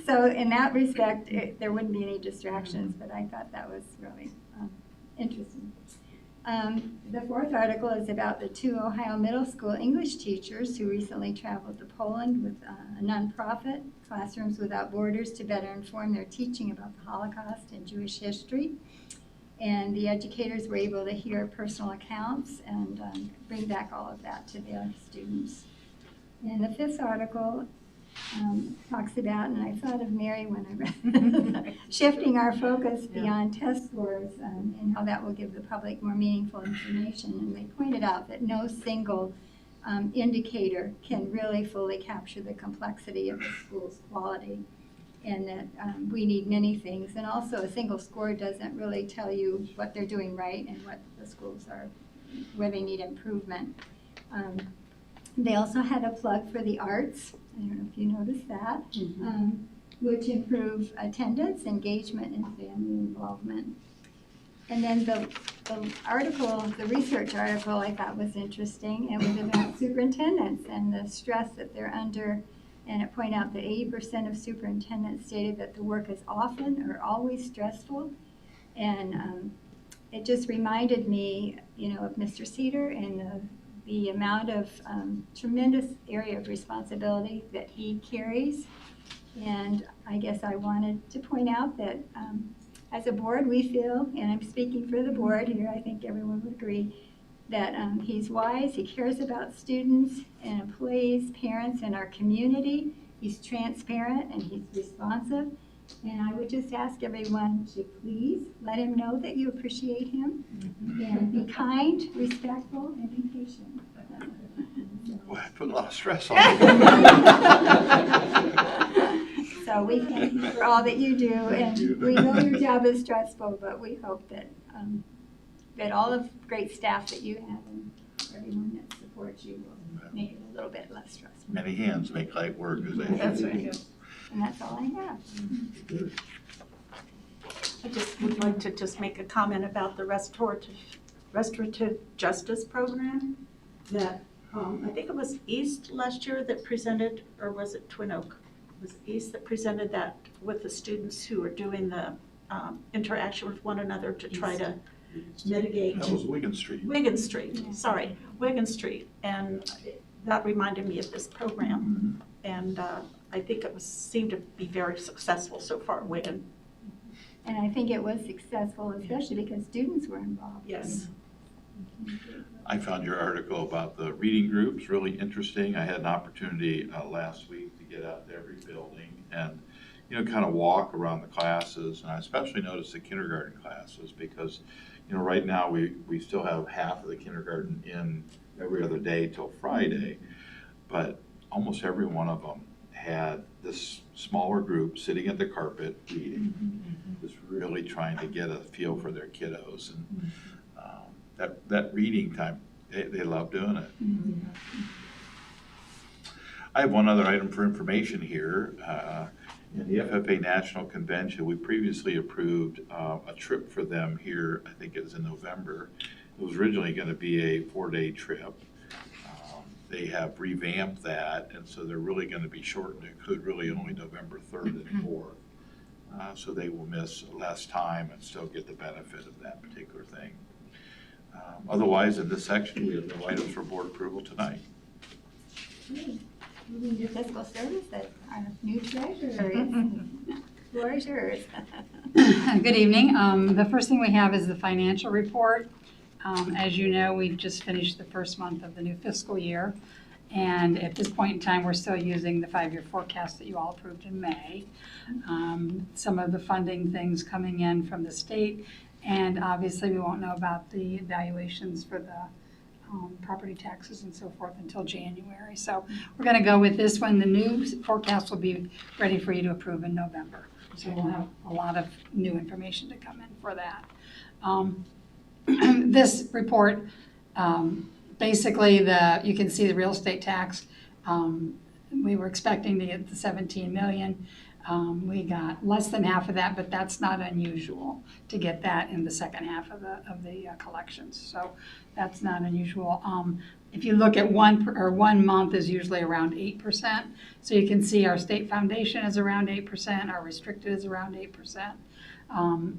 So in that respect, there wouldn't be any distractions, but I thought that was really interesting. The fourth article is about the 2 Ohio middle school English teachers who recently traveled to Poland with a nonprofit, Classrooms Without Borders, to better inform their teaching about the Holocaust and Jewish history. And the educators were able to hear personal accounts and bring back all of that to their students. And the fifth article talks about, and I thought of Mary when I read shifting our focus beyond test scores and how that will give the public more meaningful information. And they pointed out that no single indicator can really fully capture the complexity of the school's quality, and that we need many things. And also a single score doesn't really tell you what they're doing right and what the schools are, where they need improvement. They also had a plug for the arts. I don't know if you noticed that, which improve attendance, engagement, and family involvement. And then the article, the research article I thought was interesting. It was about superintendents and the stress that they're under. And it pointed out that 80% of superintendents stated that the work is often or always stressful. And it just reminded me, of Mr. Cedar and the amount of tremendous area of responsibility that he carries. And I guess I wanted to point out that as a board, we feel, and I'm speaking for the board here, I think everyone would agree, that he's wise, he cares about students and employees, parents, and our community. He's transparent and he's responsive. And I would just ask everyone to please let him know that you appreciate him, and be kind, respectful, and be patient. Boy, I put a lot of stress on you. So we thank you for all that you do, and we know your job is stressful, but we hope that that all of the great staff that you have and everyone that supports you will make it a little bit less stressful. Many hands make light work, as they That's say. right. And that's all I have. I just would like to just make a comment about the restorative justice program that I think it was East last year that presented, or was it Twin Oak? It was East that presented that with the students who are doing the interaction with one another to try to mitigate. That was Wigan Street. Wigan Street, sorry, Wigan Street. And that reminded me of this program. And I think it seemed to be very successful so far at Wigan. And I think it was successful, especially because students were involved. Yes. I found your article about the reading groups really interesting. I had an opportunity last week to get out to every building and, kind of walk around the classes. And I especially noticed the kindergarten classes because, right now we still have half of the kindergarten in every other day till Friday, but almost every one of them had this smaller group sitting at the carpet reading, just really trying to get a feel for their kiddos. And that reading time, they love doing it. I have one other item for information here. In the FFA National Convention, we previously approved a trip for them here, I think it was in November. It was originally going to be a 4-day trip. They have revamped that, and so they're really going to be shortened to include really only November 3rd and 4th. So they will miss less time and still get the benefit of that particular thing. Otherwise, in this section, we have no items for board approval tonight. Moving to fiscal service, that our new treasurer is. Floor is yours. Good evening. The first thing we have is the financial report. As you know, we've just finished the first month of the new fiscal year. And at this point in time, we're still using the 5-year forecast that you all approved in May. Some of the funding things coming in from the state. And obviously, we won't know about the valuations for the property taxes and so forth until January. So we're going to go with this one. The new forecast will be ready for you to approve in November. So we'll have a lot of new information to come in for that. This report, basically, you can see the real estate tax. We were expecting to get the 17 million. We got less than half of that, but that's not unusual to get that in the second half of the collections. So that's not unusual. If you look at 1 month is usually around 8%. So you can see our state foundation is around 8%. Our restricted is around 8%.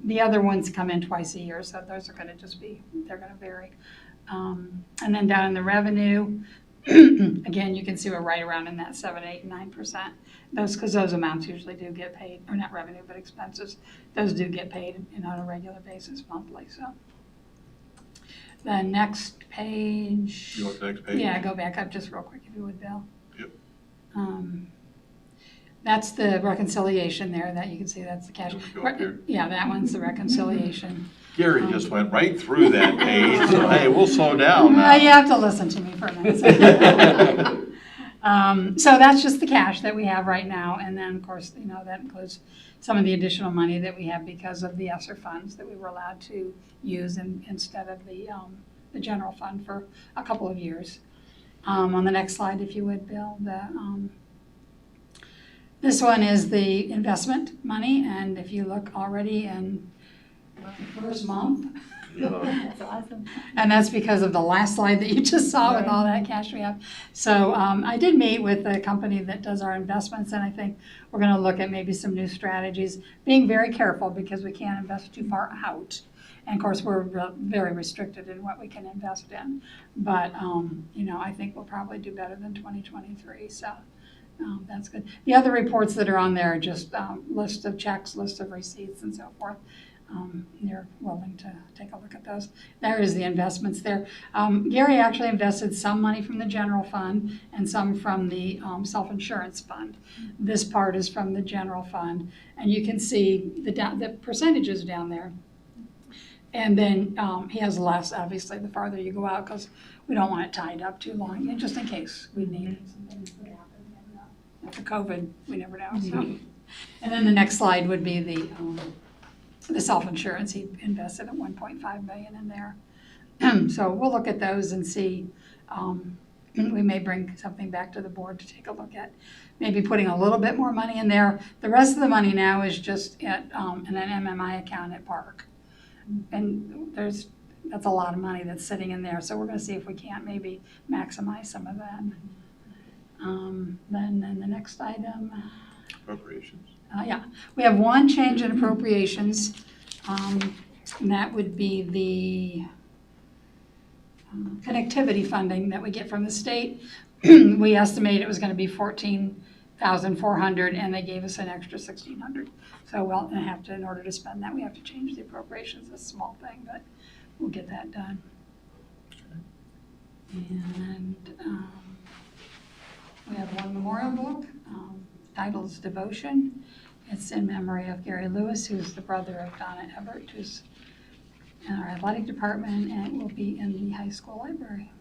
The other ones come in twice a year, so those are going to they're going to vary. And then down in the revenue, again, you can see we're right around in that 7, 8, and 9%. Because those amounts usually do get paid, or not revenue, but expenses. Those do get paid on a regular basis monthly. So the next page. You want the next page? Yeah, go back up just real quick if you would, Bill. Yep. That's the reconciliation there. That you can see that's the cash. Yeah, that one's the reconciliation. Gary just went right through that page. So, hey, we'll slow down now. You have to listen to me for a minute. So that's just the cash that we have right now. And then, of course, that includes some of the additional money that we have because of the ESSER funds that we were allowed to use instead of the general fund for a couple of years. On the next slide, if you would, Bill, this one is the investment money. And if you look already in the first month, That's awesome. and that's because of the last slide that you just saw with all that cash we have. So I did meet with the company that does our investments, and I think we're going to look at maybe some new strategies, being very careful because we can't invest too far out. And of course, we're very restricted in what we can invest in. But, I think we'll probably do better than 2023. So that's good. The other reports that are on there are just list of checks, list of receipts, and so forth. You're willing to take a look at those. There is the investments there. Gary actually invested some money from the general fund and some from the self-insurance fund. This part is from the general fund, and you can see the percentages down there. And then he has less, obviously, the farther you go out, because we don't want it tied up too long, just in case we need it. Some things could happen. And, after COVID, we never know. So. And then the next slide would be the self-insurance. He invested at $1.5 million in there. So we'll look at those and see. We may bring something back to the board to take a look at. Maybe putting a little bit more money in there. The rest of the money now is just in an MMI account at Park. And that's a lot of money that's sitting in there. So we're going to see if we can't maybe maximize some of that. Then the next item. Appropriations. Yeah, we have one change in appropriations. And that would be the connectivity funding that we get from the state. We estimated it was going to be $14,400, and they gave us an extra $1,600. So we'll have to, in order to spend that, we have to change the appropriations. It's a small thing, but we'll get that done. And we have one memorial book, titled Devotion. It's in memory of Gary Lewis, who's the brother of Donna Ebert, who's in our athletic department, and it will be in the high school library.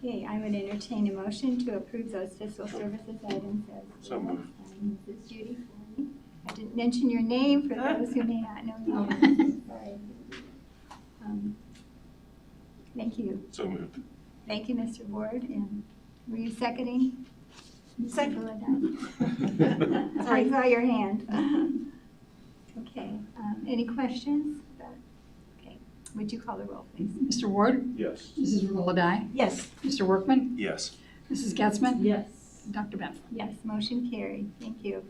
Okay, I would entertain a motion to approve those fiscal services items as. So moved. Mrs. Judy Foley. I didn't mention your name for those who may not know you. Sorry. Thank you. So moved. Thank you, Mr. Ward. And were you seconding? Second. I saw your hand. Okay, any questions? Okay, would you call the roll, please? Mr. Ward? Yes. Mrs. Regola-Dye? Yes. Mr. Workman? Yes. Mrs. Getzmann? Yes. Dr. Bennett? Yes, motion carried. Thank you.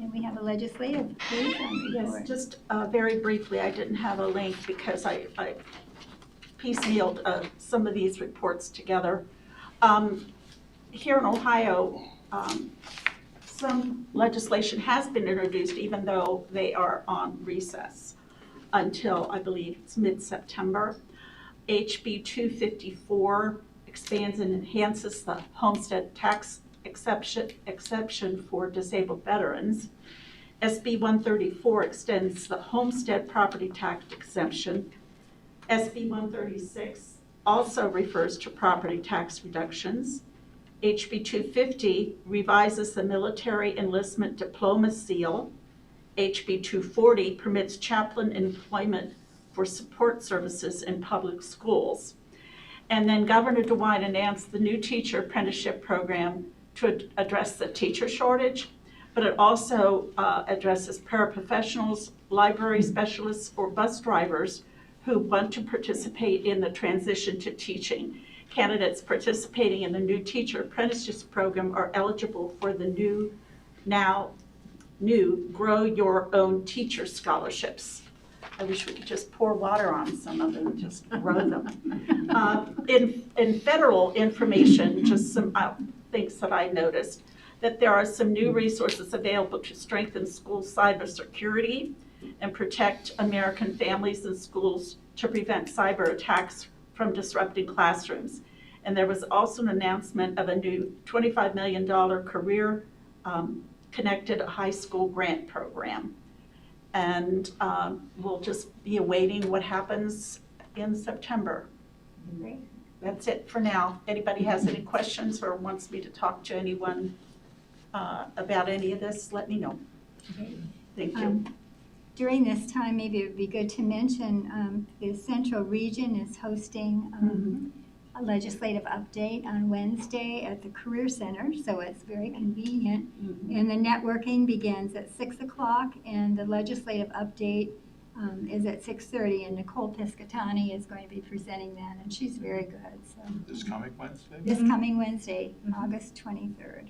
And we have a legislative liaison report. Yes, just very briefly, I didn't have a link because I piecemealed some of these reports together. Here in Ohio, some legislation has been introduced even though they are on recess until, I believe, it's mid-September. HB 254 expands and enhances the homestead tax exception for disabled veterans. SB 134 extends the homestead property tax exemption. SB 136 also refers to property tax reductions. HB 250 revises the military enlistment diploma seal. HB 240 permits chaplain employment for support services in public schools. And then Governor DeWine announced the new teacher apprenticeship program to address the teacher shortage, but it also addresses paraprofessionals, library specialists, or bus drivers who want to participate in the transition to teaching. Candidates participating in the new teacher apprenticeship program are eligible for the new Grow Your Own Teacher scholarships. I wish we could just pour water on some of them and just grow them. In federal information, just some things that I noticed, that there are some new resources available to strengthen school cybersecurity and protect American families and schools to prevent cyber attacks from disrupting classrooms. And there was also an announcement of a new $25 million career connected high school grant program. And we'll just be awaiting what happens in September. Great. That's it for now. Anybody has any questions or wants me to talk to anyone about any of this, let me know. Thank you. During this time, maybe it would be good to mention the Central Region is hosting a legislative update on Wednesday at the Career Center, so it's very convenient. And the networking begins at 6 o'clock, and the legislative update is at 6:30, and Nicole Piscatani is going to be presenting that, and she's very good. So This coming Wednesday? this coming Wednesday, August 23rd.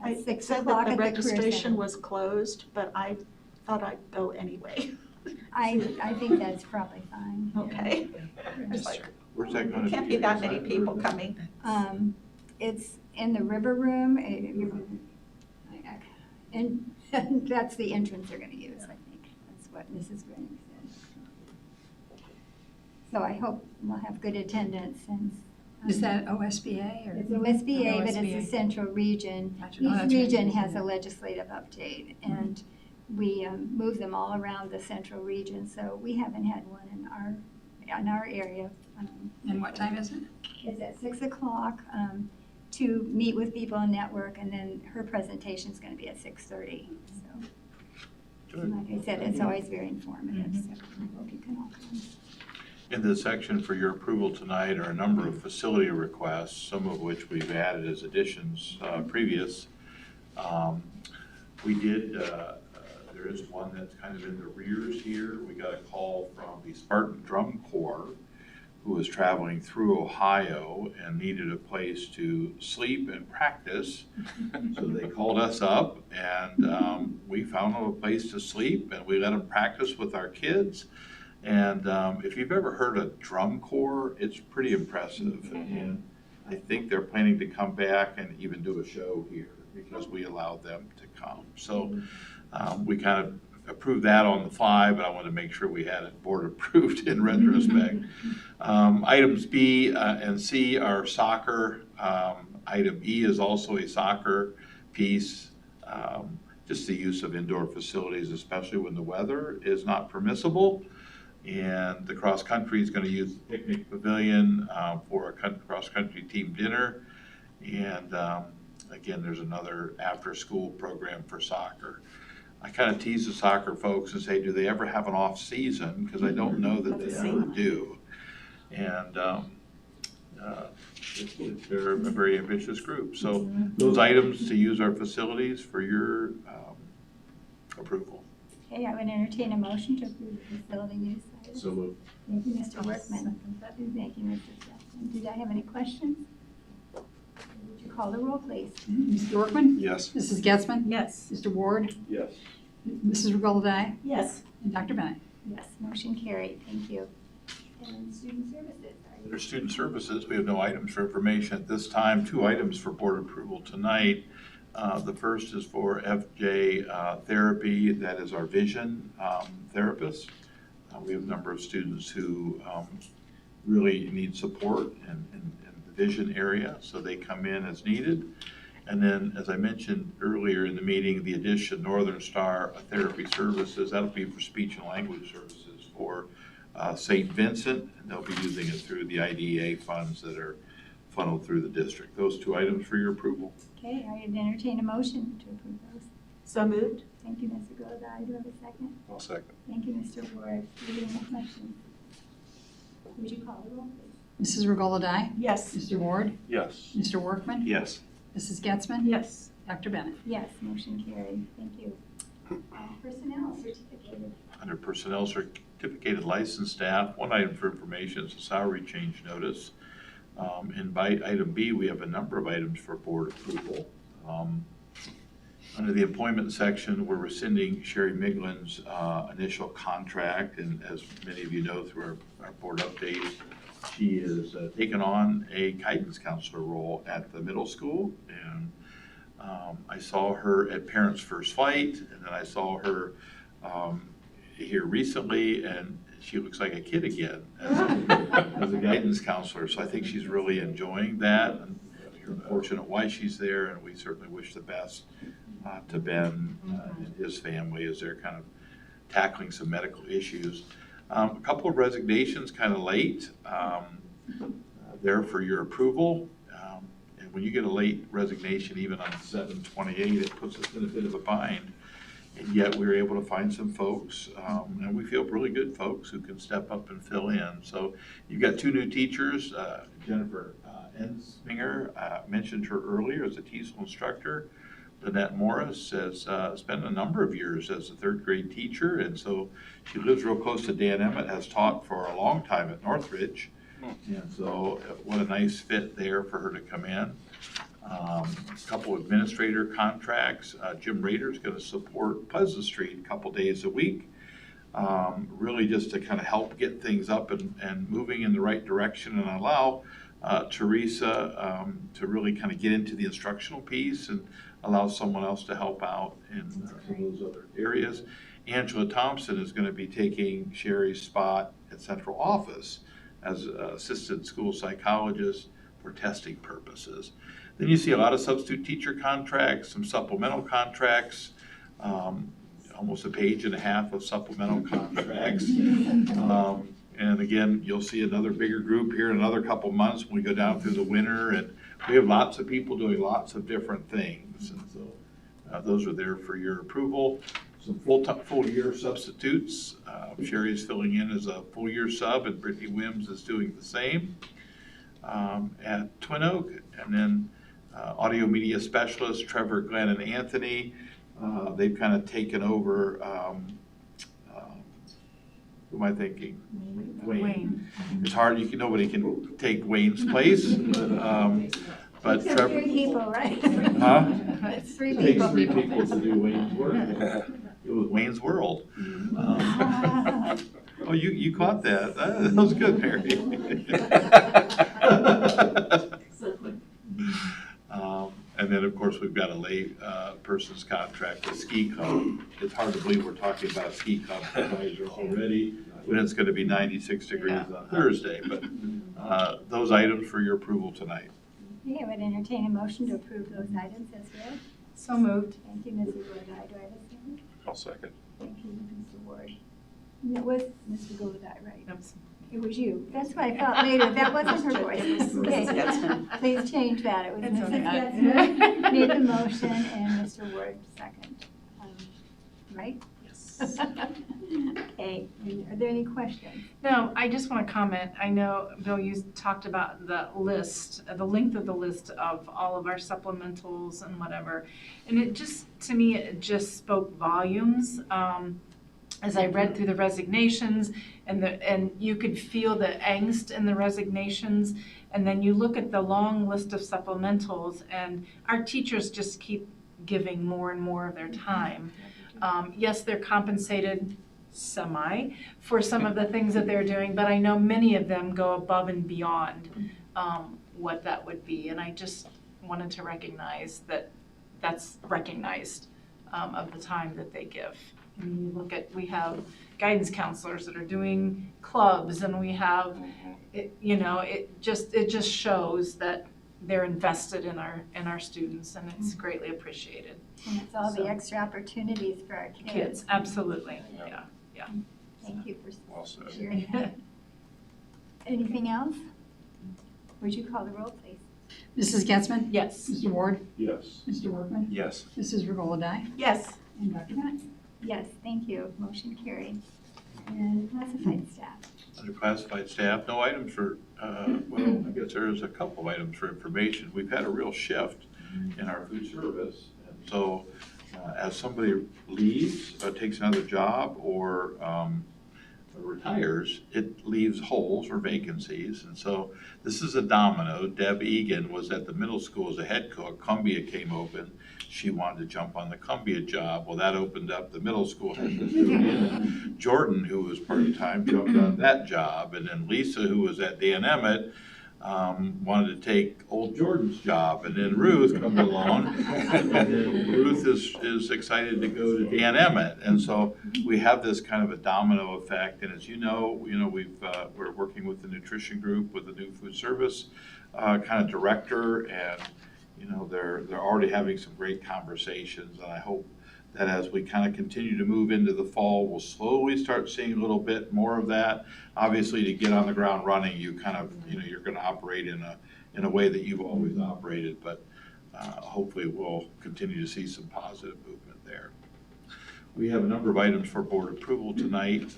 I At 6 said o'clock that the at the Career registration Center. was closed, but I thought I'd go anyway. I think that's probably fine. Okay. It's like, Where's that going to be? can't be that many people coming. It's in the River Room, and that's the entrance they're going to use, I think. That's what Mrs. Grinning said. So I hope we'll have good attendance. And Is that OSBA or? it's OSBA, but it's OSBA. the Central Region. Gotcha. Each Oh, that's region right. has a legislative update, and we move them all around the Central Region. So we haven't had one in our area. And what time is it? It's at 6 o'clock to meet with people and network, and then her presentation is going to be at 6:30. So, Good. like I said, it's always very informative, so I hope you can all come. In the section for your approval tonight are a number of facility requests, some of which we've added as additions previous. We did, there is one that's kind of in the rears here. We got a call from the Spartan Drum Corps, who was traveling through Ohio and needed a place to sleep and practice. So they called us up, and we found them a place to sleep, and we let them practice with our kids. And if you've ever heard a drum corps, it's pretty impressive. And I think they're planning to come back and even do a show here because we allowed them to come. So we kind of approved that on the fly, but I wanted to make sure we had it board approved in retrospect. Items B and C are soccer. Item E is also a soccer piece. Just the use of indoor facilities, especially when the weather is not permissible. And the cross country is going to use the picnic pavilion for a cross country team dinner. And again, there's another after school program for soccer. I kind of tease the soccer folks and say, do they ever have an off season? Because I don't know that they ever do. And they're a very ambitious group. So those items to use our facilities for your approval. Okay, I would entertain a motion to approve the facility use items. So moved. Thank you, Mr. Workman. Thank you, Mrs. Jackson. Did I have any questions? Would you call the roll, please? Mr. Workman? Yes. Mrs. Getzmann? Yes. Mr. Ward? Yes. Mrs. Regola-Dye? Yes. And Dr. Bennett? Yes, motion carried. Thank you. And student services, are you? Under student services, we have no items for information at this time. 2 items for board approval tonight. The first is for FJ therapy. That is our vision therapist. We have a number of students who really need support in the vision area, so they come in as needed. And then, as I mentioned earlier in the meeting, the addition Northern Star Therapy Services, that'll be for speech and language services for St. Vincent, and they'll be using it through the IDEA funds that are funneled through the district. Those 2 items for your approval. Okay, I would entertain a motion to approve those. So moved. Thank you, Ms. Regola-Dye. Do I have a second? I'll second. Thank you, Mr. Ward. Do you have any questions? Would you call the roll, please? Mrs. Regola-Dye? Yes. Mr. Ward? Yes. Mr. Workman? Yes. Mrs. Getzmann? Yes. Dr. Bennett? Yes, motion carried. Thank you. Personnel certificated. Under personnel certificated licensed staff, 1 item for information is a salary change notice. And by item B, we have a number of items for board approval. Under the employment section, we're rescinding Sherry Miglin's initial contract, and as many of you know through our board update, she is taken on a guidance counselor role at the middle school. And I saw her at Parents First Flight, and then I saw her here recently, and she looks like a kid again as a guidance counselor. So I think she's really enjoying that, and you're fortunate why she's there, and we certainly wish the best to Ben and his family as they're kind of tackling some medical issues. A couple of resignations kind of late there for your approval. And when you get a late resignation, even on 7/28, it puts us in a bit of a bind. And yet we were able to find some folks, and we feel really good folks who can step up and fill in. So you've got 2 new teachers. Jennifer Ensminger, mentioned her earlier as a TESOL instructor. Lynette Morris has spent a number of years as a 3rd grade teacher, and so she lives real close to Dan Emmett, has taught for a long time at Northridge. And so what a nice fit there for her to come in. A couple administrator contracts. Jim Rader is going to support Pleasant Street a couple days a week, really just to kind of help get things up and moving in the right direction, and allow Teresa to really kind of get into the instructional piece and allow someone else to help out in those other areas. Angela Thompson is going to be taking Sherry's spot at central office as assistant school psychologist for testing purposes. Then you see a lot of substitute teacher contracts, some supplemental contracts, almost a page and a half of supplemental contracts. And again, you'll see another bigger group here in another couple months when we go down through the winter, and we have lots of people doing lots of different things. And so those are there for your approval. Some full year substitutes. Sherry's filling in as a full year sub, and Brittany Wims is doing the same at Twin Oak. And then audio media specialists, Trevor, Glenn, and Anthony. They've kind of taken over, who am I thinking? Wayne. It's hard, nobody can take Wayne's place. But It's Trevor, three people, right? huh? It's three It takes people. three people to do Wayne's work. It was Wayne's World. Oh, you caught that. That was good, Mary. And then, of course, we've got a lay person's contract with Ski Club. It's hard to believe we're talking about Ski Club advisor already, when it's gonna be 96 degrees on Thursday. But those items for your approval tonight. Okay, I would entertain a motion to approve those items as read. So moved. Thank you, Mrs. Gulladye. Do I have a second? I'll second. Thank you, Mr. Ward. And it was Mr. Gulladye, right? It was you. That's what I thought later. That wasn't her voice. Okay. Please change that. It was It's Mrs. okay. Getzmann made the motion and Mr. Ward second. Right? Yes. Okay. Are there any questions? No, I just want to comment. I know, Bill, you talked about the list, the length of the list of all of our supplementals and whatever. And it just, to me, it just spoke volumes. As I read through the resignations and you could feel the angst in the resignations. And then you look at the long list of supplementals and our teachers just keep giving more and more of their time. Yes, they're compensated semi for some of the things that they're doing, but I know many of them go above and beyond what that would be. And I just wanted to recognize that that's recognized of the time that they give. And you look at, we have guidance counselors that are doing clubs, and we have, it just shows that they're invested in our students, and it's greatly appreciated. And it's all the extra opportunities for our kids. Kids, absolutely, yeah. Thank you for Well said. sharing that. Anything else? Would you call the roll, please? Mrs. Getzmann? Yes. Mr. Ward? Yes. Mr. Workman? Yes. Mrs. Regola-Dye? Yes. And Dr. Knott? Yes, thank you. Motion carried. And classified staff. Under classified staff, no items for, well, I guess there is a couple of items for information. We've had a real shift in our food service. And so as somebody leaves, takes another job, or retires, it leaves holes or vacancies. And so this is a domino. Deb Egan was at the middle school as a head cook. Cumbia came open. She wanted to jump on the Cumbia job. Well, that opened up the middle school head custodian. Jordan, who was part-time, jumped on that job. And then Lisa, who was at Dan Emmett, wanted to take old Jordan's job. And then Ruth comes along. And then Ruth is excited to go to Dan Emmett. And so we have this kind of a domino effect. And as you know, we're working with the nutrition group with the new food service kind of director, and they're already having some great conversations, and I hope that as we kind of continue to move into the fall, we'll slowly start seeing a little bit more of that. Obviously, to get on the ground running, you kind of, you're going to operate in a way that you've always operated, but hopefully we'll continue to see some positive movement there. We have a number of items for board approval tonight.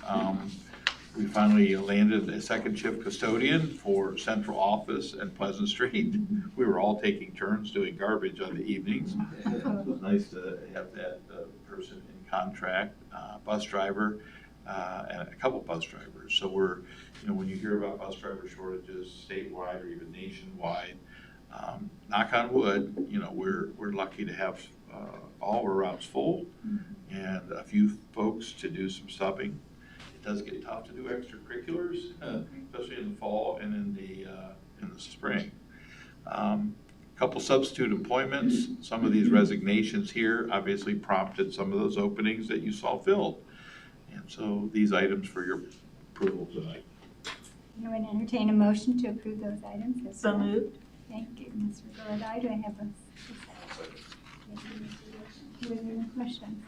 We finally landed a second shift custodian for central office and Pleasant Street. We were all taking turns doing garbage on the evenings. It was nice to have that person in contract, bus driver, and a couple bus drivers. So we're, when you hear about bus driver shortages statewide or even nationwide, knock on wood, we're lucky to have all our routes full and a few folks to do some subbing. It does get tough to do extracurriculars, especially in the fall and in the spring. Couple substitute employments. Some of these resignations here obviously prompted some of those openings that you saw filled. And so these items for your approval tonight. I would entertain a motion to approve those items. as So read. moved. Thank you, Ms. Regola-Dye. Do I have a second? Thank you, Mr. Wilson. Are there any questions?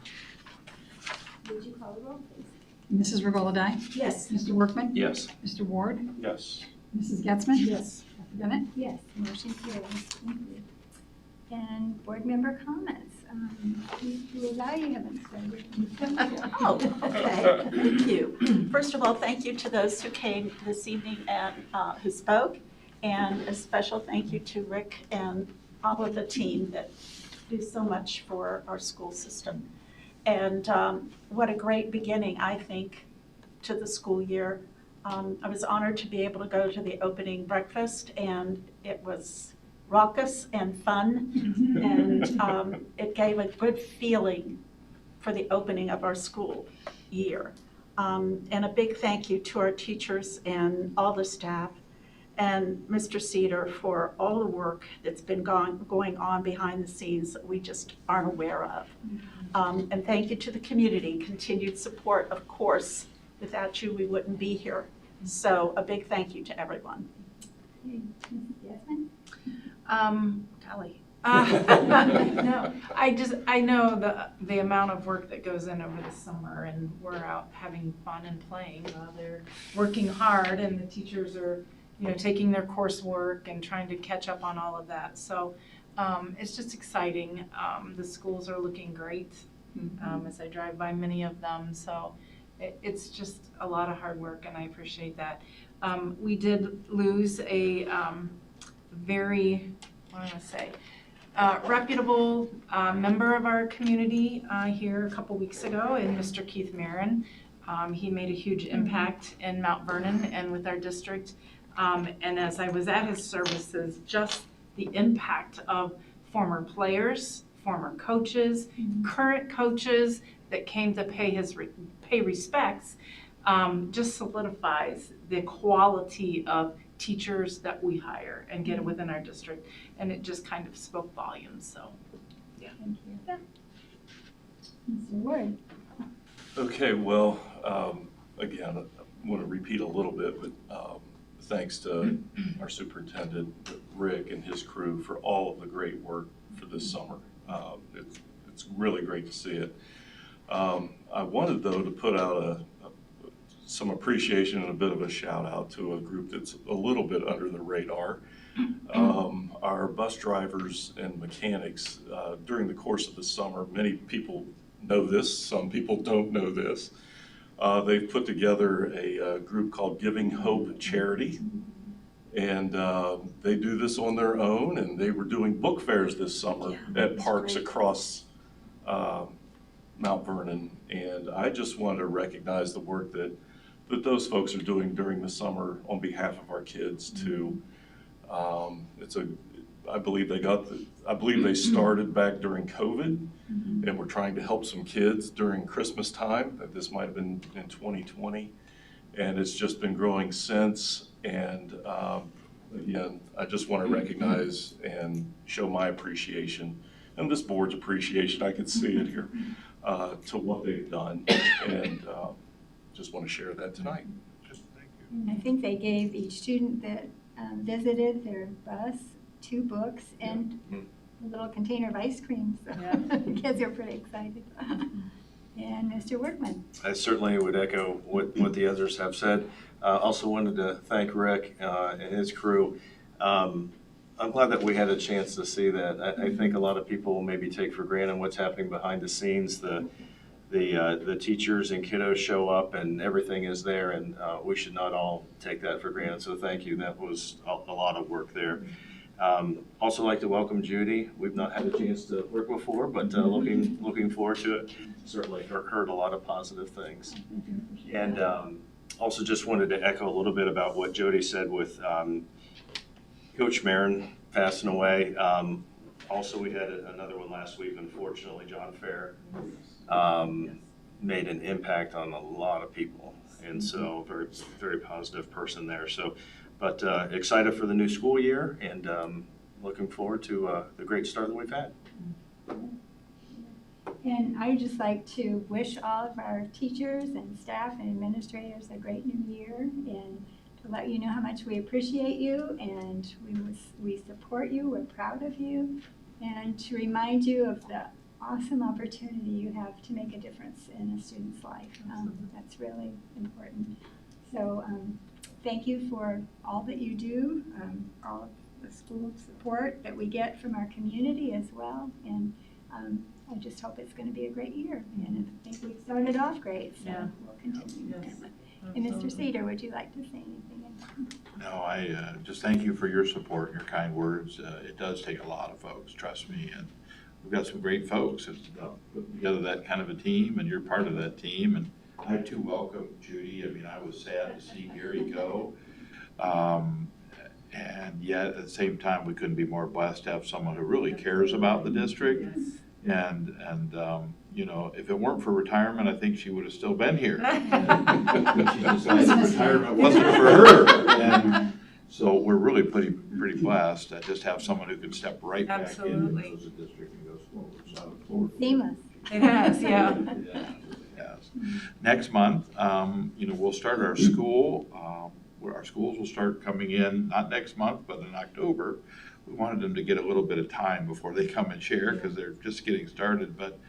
Would you call the roll, please? Mrs. Regola-Dye? Yes. Mr. Workman? Yes. Mr. Ward? Yes. Mrs. Getzmann? Yes. Dr. Bennett? Yes, motion carries. Thank you. And board member comments. Ms. Regola-Dye, you haven't started. Oh, okay. Thank you. First of all, thank you to those who came this evening and who spoke, and a special thank you to Rick and all of the team that do so much for our school system. And what a great beginning, I think, to the school year. I was honored to be able to go to the opening breakfast, and it was raucous and fun, and it gave a good feeling for the opening of our school year. And a big thank you to our teachers and all the staff, and Mr. Cedar for all the work that's been going on behind the scenes that we just aren't aware of. And thank you to the community, continued support, of course. Without you, we wouldn't be here. So a big thank you to everyone. Jasmine? Golly. No, I know the amount of work that goes in over the summer, and we're out having fun and playing while they're working hard, and the teachers are, taking their coursework and trying to catch up on all of that. So it's just exciting. The schools are looking great as I drive by many of them. So it's just a lot of hard work, and I appreciate that. We did lose a very, reputable member of our community here a couple weeks ago, in Mr. Keith Marin. He made a huge impact in Mount Vernon and with our district. And as I was at his services, just the impact of former players, former coaches, current coaches that came to pay respects, just solidifies the quality of teachers that we hire and get within our district. And it just kind of spoke volumes, so, yeah. Thank you. Mr. Ward? Okay, well, again, I want to repeat a little bit, but thanks to our superintendent, Rick, and his crew for all of the great work for this summer. It's really great to see it. I wanted, though, to put out some appreciation and a bit of a shout out to a group that's a little bit under the radar. Our bus drivers and mechanics, during the course of the summer, many people know this, some people don't know this. They've put together a group called Giving Hope Charity, and they do this on their own, and they were doing book fairs this summer at parks across Mount Vernon, and I just want to recognize the work that those folks are doing during the summer on behalf of our kids too. I believe they started back during COVID, and we're trying to help some kids during Christmas time. This might have been in 2020, and it's just been growing since. And again, I just want to recognize and show my appreciation and this board's appreciation, I can see it here, to what they've done, and just want to share that tonight. Thank you. I think they gave each student that visited their bus 2 books and a little container of ice cream, so the kids are pretty excited. And Mr. Workman. I certainly would echo what the others have said. Also wanted to thank Rick and his crew. I'm glad that we had a chance to see that. I think a lot of people maybe take for granted what's happening behind the scenes. The teachers and kiddos show up and everything is there, and we should not all take that for granted. So thank you. That was a lot of work there. Also like to welcome Judy. We've not had a chance to work before, but looking forward to it. Certainly heard a lot of positive things. And also just wanted to echo a little bit about what Jody said with Coach Marin passing away. Also, we had another one last week, unfortunately. John Fair made an impact on a lot of people, and so very, very positive person there. So, but excited for the new school year, and looking forward to the great start that we've had. And I would just like to wish all of our teachers and staff and administrators a great new year, and to let you know how much we appreciate you, and we support you, we're proud of you, and to remind you of the awesome opportunity you have to make a difference in a student's life. That's really important. So thank you for all that you do, all of the school support that we get from our community as well, and I just hope it's going to be a great year, and I think we've started off great, so we'll continue. Yes. And Mr. Cedar, would you like to say anything? No, I just thank you for your support and your kind words. It does take a lot of folks, trust me, and we've got some great folks that put together that kind of a team, and you're part of that team. And I too welcome Judy. I mean, I was sad to see Gary go. And yet, at the same time, we couldn't be more blessed to have someone who really cares about the district. And you know, if it weren't for retirement, I think she would have still been here. But she decided retirement wasn't for her. And so we're really pretty blessed to just have someone who can step right back Absolutely. into the district and go forward. So I look forward to it. Seamless. It has, yeah. Yes. Next month, you know, we'll start our school. Our schools will start coming in, not next month, but in October. We wanted them to get a little bit of time before they come and share because they're just getting started. But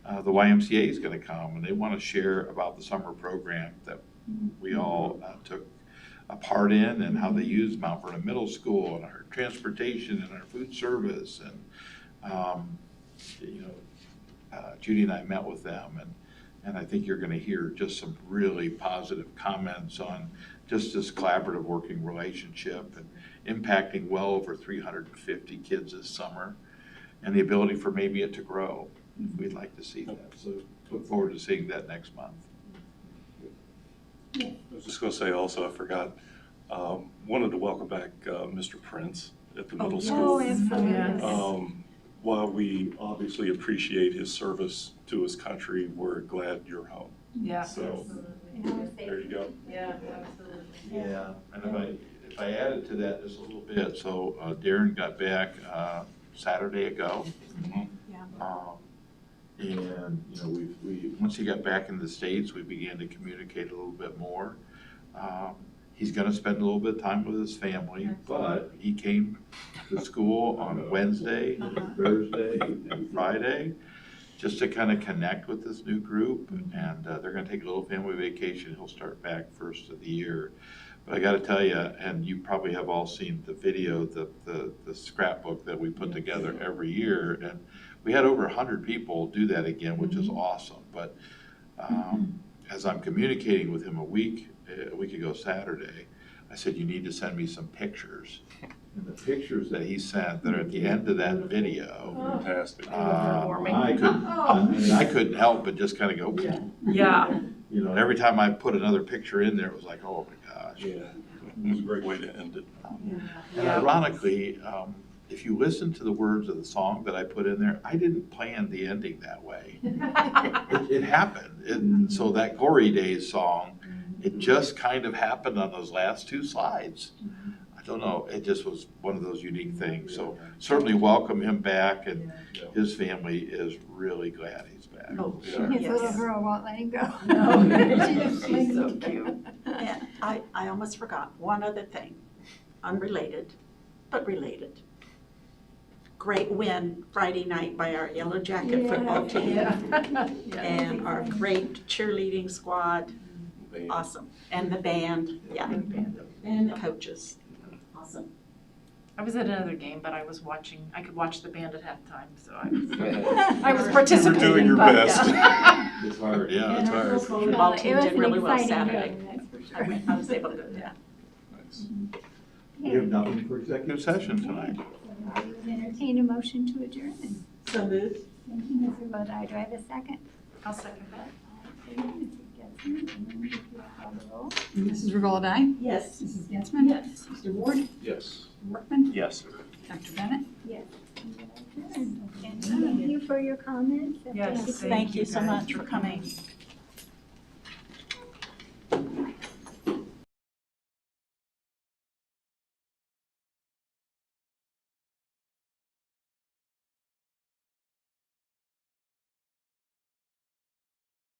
the YMCA is going to come and they want to share about the summer program that we all took a part in and how they use Mount Vernon Middle School and our transportation and our food service. And, you know, Judy and I met with them and I think you're going to hear just some really positive comments on just this collaborative working relationship and impacting well over 350 kids this summer and the ability for maybe it to grow. We'd like to see that. So look forward to seeing that next month. I was just going to say also, I forgot, wanted to welcome back Mr. Prince at the middle school. Oh, absolutely. Yes. While we obviously appreciate his service to his country, we're glad you're home. Yeah. So, there you go. Yeah, absolutely. Yeah, and if I added to that just a little bit, so Darren got back Saturday ago. And, you know, we once he got back in the States, we began to communicate a little bit more. He's gonna spend a little bit of time with his family, but he came to school on Wednesday, Thursday, and Friday, just to kind of connect with this new group. And they're gonna take a little family vacation. He'll start back first of the year. But I gotta tell you, and you probably have all seen the video, the scrapbook that we put together every year. And we had over 100 people do that again, which is awesome. But as I'm communicating with him a week ago Saturday, I said, you need to send me some pictures. And the pictures that he sent that are at the end of that video, Fantastic. I couldn't help but just kind of go, Yeah. you know, and every time I put another picture in there, it was like, oh my gosh. Yeah, it was a great way to end it. And ironically, if you listen to the words of the song that I put in there, I didn't plan the ending that way. It happened. So that Glory Days song, it just kind of happened on those last two slides. I don't know, it just was one of those unique things. So certainly welcome him back, and his family is really glad he's back. Oh, Yeah. sure. His Yes. little girl won't let him go. No, she's so cute. And I almost forgot one other thing, unrelated, but related. Great win Friday night by our Yellow Jacket football team. And our great cheerleading squad, awesome. And the band, and the coaches, awesome. I was at another game, but I could watch the band at halftime, so I was participating. You're doing your but, best. yeah. It's hard, yeah, it's hard. Football It team was did an really well exciting Saturday. game, that's for sure. I was able to go, Nice. We have nothing for executive session tonight. I would entertain a motion to adjourn. So moved. Thank you, Mrs. Lodi. Do I have a second? I'll second that. Thank you, Mrs. Getzmann. And then if you call the roll. Mrs. Regola, aye. Yes. Mrs. Getzmann? Yes. Mr. Ward? Yes. Workman? Yes. Dr. Bennett? Yes. And thank you for your comments. and Yes, Thank you so much for coming.